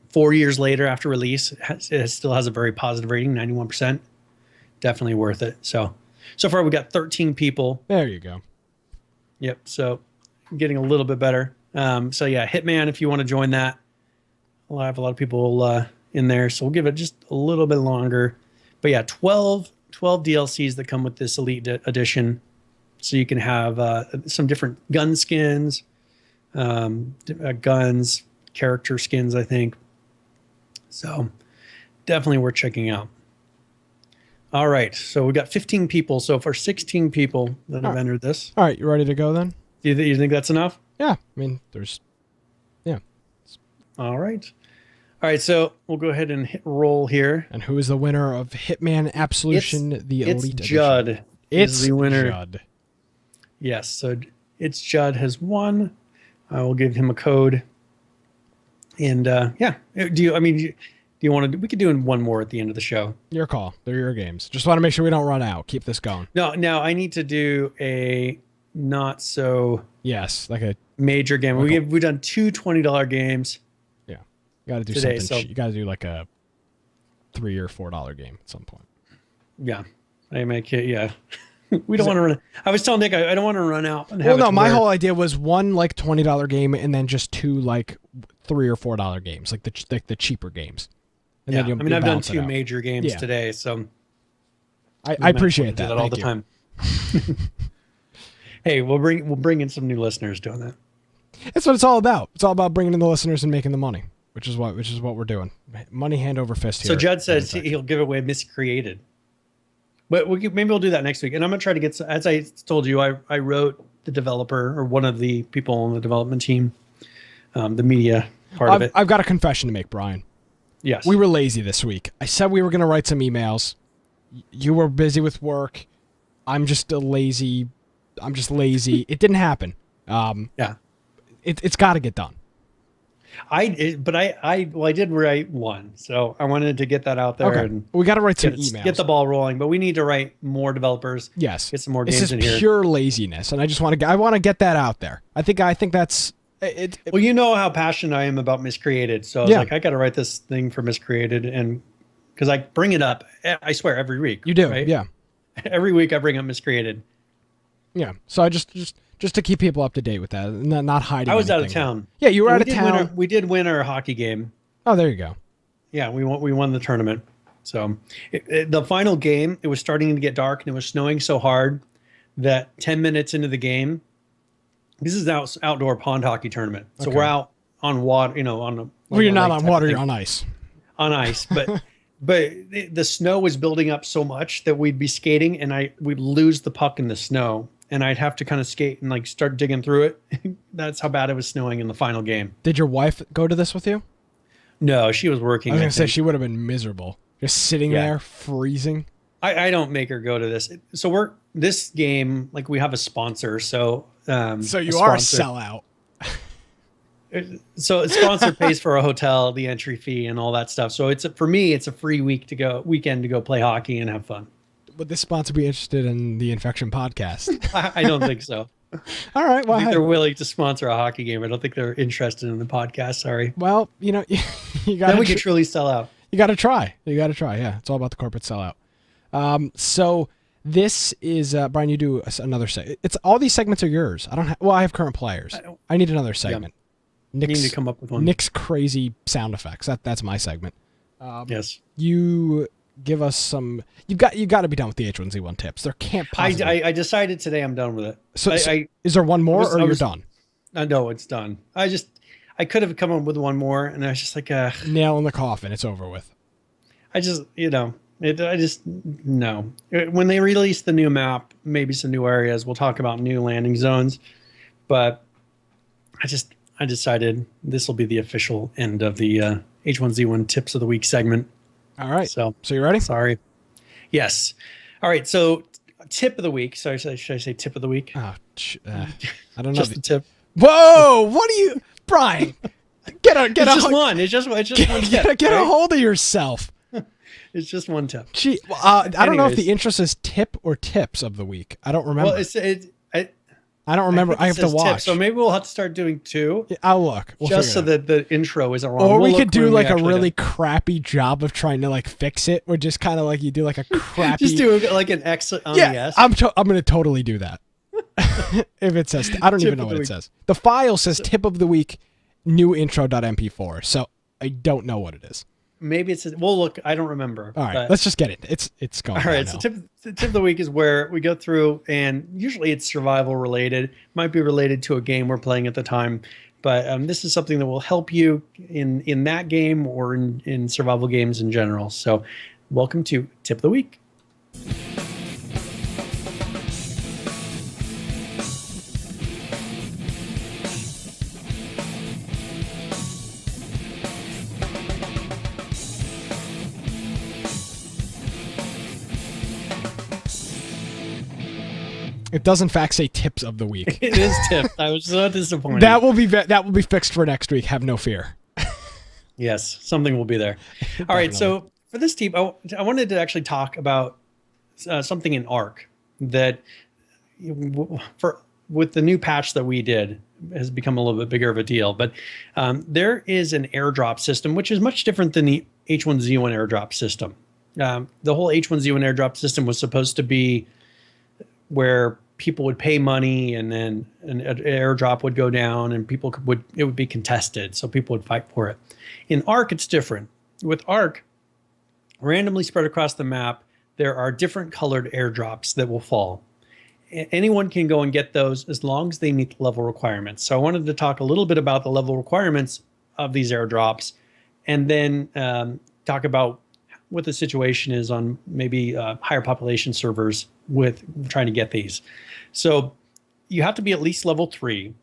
4 years later after release, it still has a very positive rating, 91%. Definitely worth it. So far we got 13 people. There you go. Yep. So getting a little bit better. So yeah, Hitman, if you want to join that, I'll have a lot of people in there. So we'll give it just a little bit longer. But yeah, 12 DLCs that come with this Elite Edition. So you can have some different gun skins, guns, character skins, I think. So definitely worth checking out. All right. So we got 15 people so far, 16 people that have entered this. All right. You ready to go then? Do you think that's enough? Yeah. I mean, yeah. All right. All right. So we'll go ahead and hit roll here. And who is the winner of Hitman Absolution, the Elite Edition? Judd. It's the winner. Judd. Yes. So it's Judd has won. I will give him a code. And yeah, do you want to? We could do one more at the end of the show. Your call. They're your games. Just want to make sure we don't run out. Keep this going. No, I need to do a not so like a major game. We've done two $20 games. Yeah, you got to do today, something. so, you got to do like a $3 or $4 game at some point. Yeah, I make it. Yeah. We don't want to run. I was telling Nick I don't want to run out. My whole idea was one like $20 game and then just two like $3 or $4 games, like the cheaper games. And yeah, then I've done two major games today, so I appreciate that. Do that all the time. Hey, we'll bring in some new listeners doing that. That's what it's all about. It's all about bringing in the listeners and making the money, which is what we're doing. Money hand over fist here. So Judd says he'll give away Miscreated. But maybe we'll do that next week. And I'm going to try to get, as I told you, I wrote the developer or one of the people on the development team, the media part of it. I've got a confession to make, Brian. Yes. We were lazy this week. I said we were going to write some emails. You were busy with work. I'm just lazy. It didn't happen. Yeah. It's got to get done. I did write one, so I wanted to get that out there. Okay. And we got to write some emails. Get the ball rolling, but we need to write more developers. Yes. Get some more games in here. This is pure laziness, and I want to get that out there. I think that's it. Well, you know how passionate I am about Miscreated, so I was like, I got to write this thing for Miscreated, and because I bring it up, I swear every week. You do, right? yeah. Every week I bring up Miscreated. Yeah. So I just to keep people up to date with that, not hiding. I was anything. out of town. Yeah, you were out of town. We did win our hockey game. Oh, there you go. Yeah, we won the tournament. So the final game, it was starting to get dark and it was snowing so hard that 10 minutes into the game, this is an outdoor pond hockey tournament. So Okay. we're out on water, on the. Well, you're not lake on type water, of you're thing. on ice. On ice, but the snow was building up so much that we'd be skating and we'd lose the puck in the snow, and I'd have to kind of skate and like start digging through it. That's how bad it was snowing in the final game. Did your wife go to this with you? No, she was working. I was going to say think. she would have been miserable. Just sitting Yeah. there, freezing. I don't make her go to this. So this game, like we have a sponsor. So So you are a sponsor. sellout. So a sponsor pays for a hotel, the entry fee, and all that stuff. So for me, it's a free weekend to go play hockey and have fun. Would this sponsor be interested in the Infection podcast? I don't think so. All right. Well, I think hey. they're willing to sponsor a hockey game. I don't think they're interested in the podcast. Sorry. Well, you got Then we to could truly sell out. you got to try. You got to try. Yeah, it's all about the corporate sellout. So this is Brian. You do another segment. It's all these segments are yours. I don't. I have current players. I need another segment. You need to come up with one. Nick's crazy sound effects. That's my segment. Yes. You give us some. You got to be done with the H1Z1 tips. There can't possibly. I decided today I'm done with it. So is there one more, or you're done? No, it's done. I could have come up with one more, and I was just like, Nail in the coffin. It's over with. No. When they release the new map, maybe some new areas, we'll talk about new landing zones. But I decided this will be the official end of the H1Z1 Tips of the Week segment. All right. So you ready? sorry. Yes. All right. So tip of the week. Sorry, should I say tip of the week? Oh, I don't know. Just the tip. Whoa! What are you, Brian? Get It's just one. It's just one tip. get a right? hold of yourself. It's just one tip. Gee, I don't know if Anyways. the interest is tip or tips of the week. I don't remember. Well, I don't remember. think I it have to says tip, watch. so maybe we'll have to start doing two, Yeah, I'll look. We'll just so figure it out. that the intro isn't wrong. Or We'll we look could do when we like a actually really do crappy job of trying to like fix it, or just kind of like you do like a it. crappy. Just do like an X on the yeah, S. I'm gonna totally do that. If it says, I don't Tip even know of what the it week. says. The file says tip of the week, new intro.mp4. So I don't know what it is. Maybe it's. We'll look. I don't remember. All right, but- let's just get it. It's going. All right, so downhill. the tip of the week is where we go through, and usually it's survival related. Might be related to a game we're playing at the time, but this is something that will help you in that game or in survival games in general. So, welcome to Tip of the Week. It does in fact say tips of the week. It is tip. I was so disappointed. that will be fixed for next week. Have no fear. Yes, something will be there. All right, so for this tip, I wanted to actually talk about something in Arc that with the new patch that we did has become a little bit bigger of a deal. But there is an airdrop system, which is much different than the H1Z1 airdrop system. The whole H1Z1 airdrop system was supposed to be where people would pay money and then an airdrop would go down and it would be contested. So people would fight for it. In Arc, it's different. With Arc, randomly spread across the map, there are different colored airdrops that will fall. Anyone can go and get those as long as they meet the level requirements. So I wanted to talk a little bit about the level requirements of these airdrops, and then talk about what the situation is on maybe higher population servers with trying to get these. So you have to be at least level 3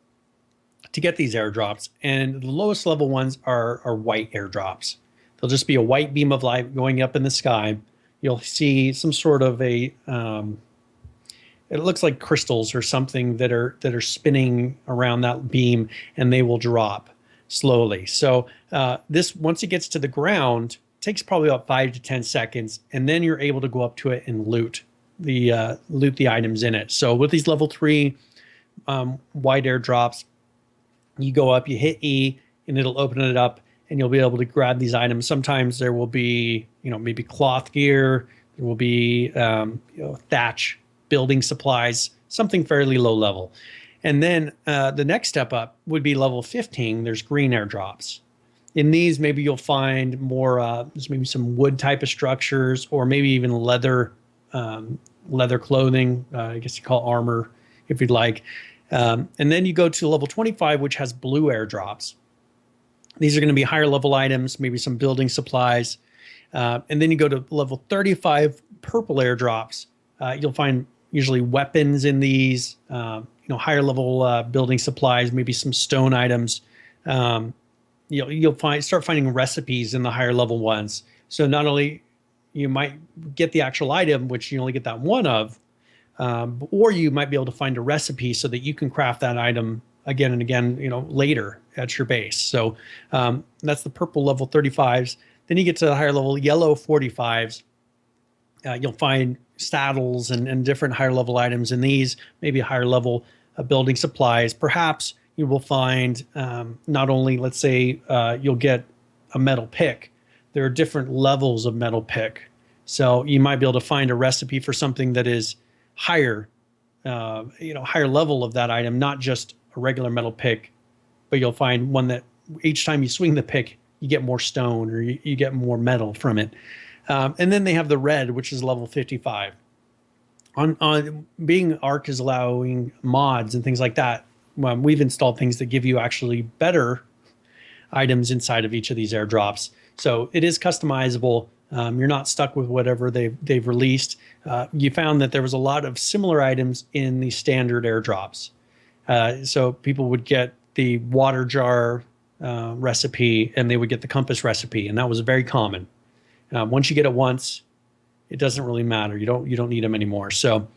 to get these airdrops, and the lowest level ones are white airdrops. They'll just be a white beam of light going up in the sky. You'll see some sort of it looks like crystals or something that are spinning around that beam, and they will drop slowly. So this, once it gets to the ground, takes probably about 5 to 10 seconds, and then you're able to go up to it and loot the items in it. So with these level 3 wide airdrops, you go up, you hit E, and it'll open it up, and you'll be able to grab these items. Sometimes there will be, maybe cloth gear, there will be thatch, building supplies, something fairly low level. And then the next step up would be level 15. There's green airdrops. In these, maybe you'll find more, there's maybe some wood type of structures, or maybe even leather clothing. I guess you call armor if you'd like. And then you go to level 25, which has blue airdrops. These are going to be higher level items, maybe some building supplies. And then you go to level 35, purple airdrops. You'll find usually weapons in these, higher level building supplies, maybe some stone items. You'll start finding recipes in the higher level ones. So not only you might get the actual item, which you only get that one of, or you might be able to find a recipe so that you can craft that item again and again, later at your base. So that's the purple level 35s. Then you get to the higher level yellow 45s. You'll find saddles and different higher level items in these, maybe a higher level building supplies. Perhaps you will find not only, let's say, you'll get a metal pick. There are different levels of metal pick. So you might be able to find a recipe for something that is higher, higher level of that item, not just a regular metal pick, but you'll find one that each time you swing the pick, you get more stone or you get more metal from it. And then they have the red, which is level 55. On being Arc is allowing mods and things like that. We've installed things that give you actually better items inside of each of these airdrops. So it is customizable. You're not stuck with whatever they've released. You found that there was a lot of similar items in the standard airdrops. So people would get the water jar recipe and they would get the compass recipe, and that was very common. Once you get it once, it doesn't really matter. You don't need them anymore. So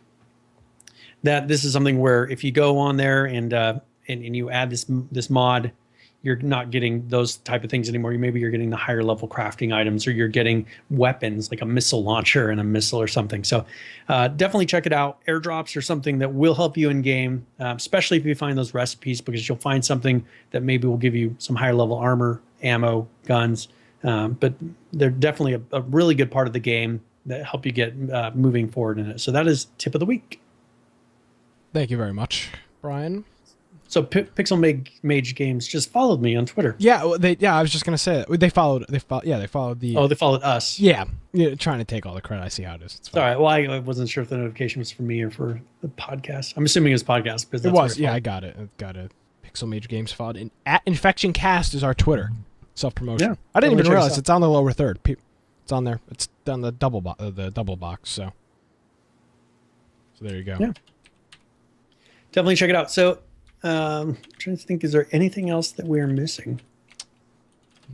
this is something where if you go on there and you add this mod, you're not getting those type of things anymore. Maybe you're getting the higher level crafting items, or you're getting weapons like a missile launcher and a missile or something. So definitely check it out. Airdrops are something that will help you in game, especially if you find those recipes, because you'll find something that maybe will give you some higher level armor, ammo, guns. But they're definitely a really good part of the game that help you get moving forward in it. So that is tip of the week. Thank you very much, Brian. So Pixel Mage Games just followed me on Twitter. Yeah, I was just gonna say that. They followed the. Oh, they followed us. Yeah, trying to take all the credit. I see how it is. It's all right. Well, I wasn't sure if the notification was for me or for the podcast. I'm assuming it was podcast because it was. Yeah, I got it. I've got it. Pixel Mage Games followed. At Infection Cast is our Twitter. Self-promotion. Yeah, I didn't even realize it's on the lower third. It's on there. It's on the double box. So there you go. Yeah. Definitely check it out. So. I'm trying to think, is there anything else that we're missing?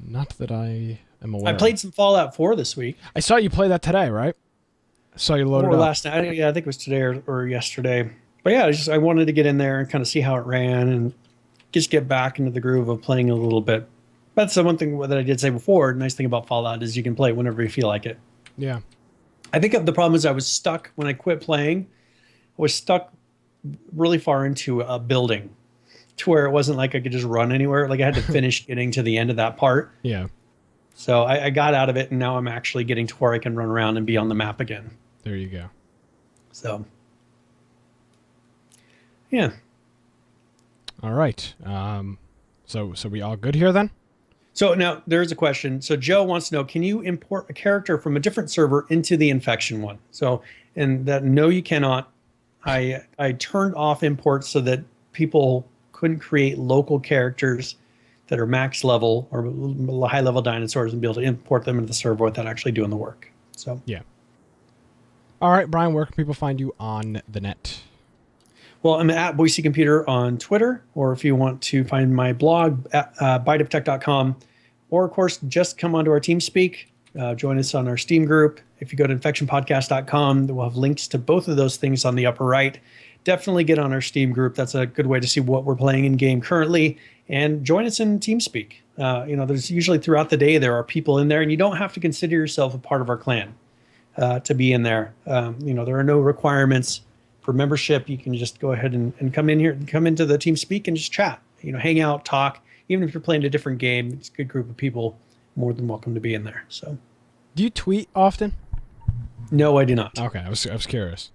Not that I am aware. I played some Fallout 4 this week. I saw you play that today, right? I saw you load it up. Last night. Yeah, I think it was today or yesterday. But yeah, I wanted to get in there and kind of see how it ran and just get back into the groove of playing a little bit. That's the one thing that I did say before. The nice thing about Fallout is you can play it whenever you feel like it. Yeah. I think the problem is I was stuck when I quit playing. I was stuck really far into a building to where it wasn't like I could just run anywhere. Like I had to finish getting to the end of that part. Yeah. So I got out of it, and now I'm actually getting to where I can run around and be on the map again. There you go. So, yeah. All right. So we all good here then? So now there's a question. So Joe wants to know, can you import a character from a different server into the infection one? So, and that no, you cannot. I turned off imports so that people couldn't create local characters that are max level or high level dinosaurs and be able to import them into the server without actually doing the work. So yeah. All right, Brian, where can people find you on the net? Well, I'm at Boise Computer on Twitter, or if you want to find my blog at biteoftech.com, or of course, just come onto our TeamSpeak. Join us on our Steam group. If you go to infectionpodcast.com, we'll have links to both of those things on the upper right. Definitely get on our Steam group. That's a good way to see what we're playing in game currently. And join us in TeamSpeak. There's usually throughout the day, there are people in there, and you don't have to consider yourself a part of our clan to be in there. There are no requirements for membership. You can just go ahead and come in here, come into the TeamSpeak and just chat, hang out, talk. Even if you're playing a different game, it's a good group of people. More than welcome to be in there. So, do you tweet often? No, I do not. Okay, I was curious.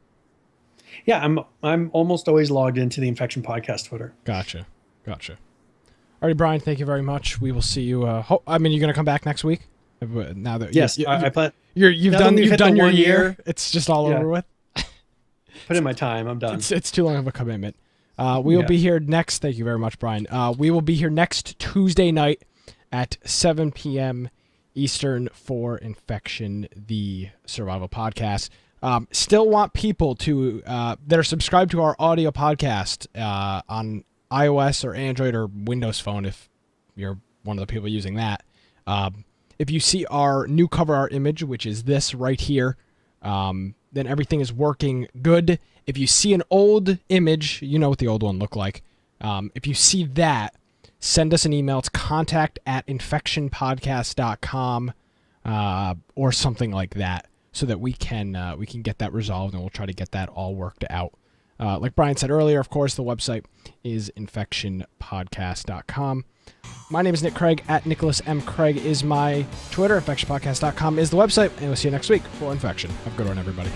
Yeah, I'm almost always logged into the Infection Podcast Twitter. Gotcha. Alrighty, Brian, thank you very much. We will see you. You're going to come back next week? Now that Yes, I plan. You've now that we've hit done the your 1 year. It's just all over with. Put in my time. I'm done. It's too long of a commitment. We will be here next. Thank you very much, Brian. We will be here next Tuesday night at 7 p.m. Eastern for Infection, the survival podcast. Still want people to that are subscribed to our audio podcast on iOS or Android or Windows Phone, if you're one of the people using that. If you see our new cover art image, which is this right here, then everything is working good. If you see an old image, you know what the old one looked like. If you see that, send us an email. It's contact@infectionpodcast.com or something like that, so that we can get that resolved, and we'll try to get that all worked out. Like Brian said earlier, of course, the website is infectionpodcast.com. My name is Nick Craig. @Nicholas M. Craig is my Twitter. Infectionpodcast.com is the website. And we'll see you next week for Infection. Have a good one, everybody.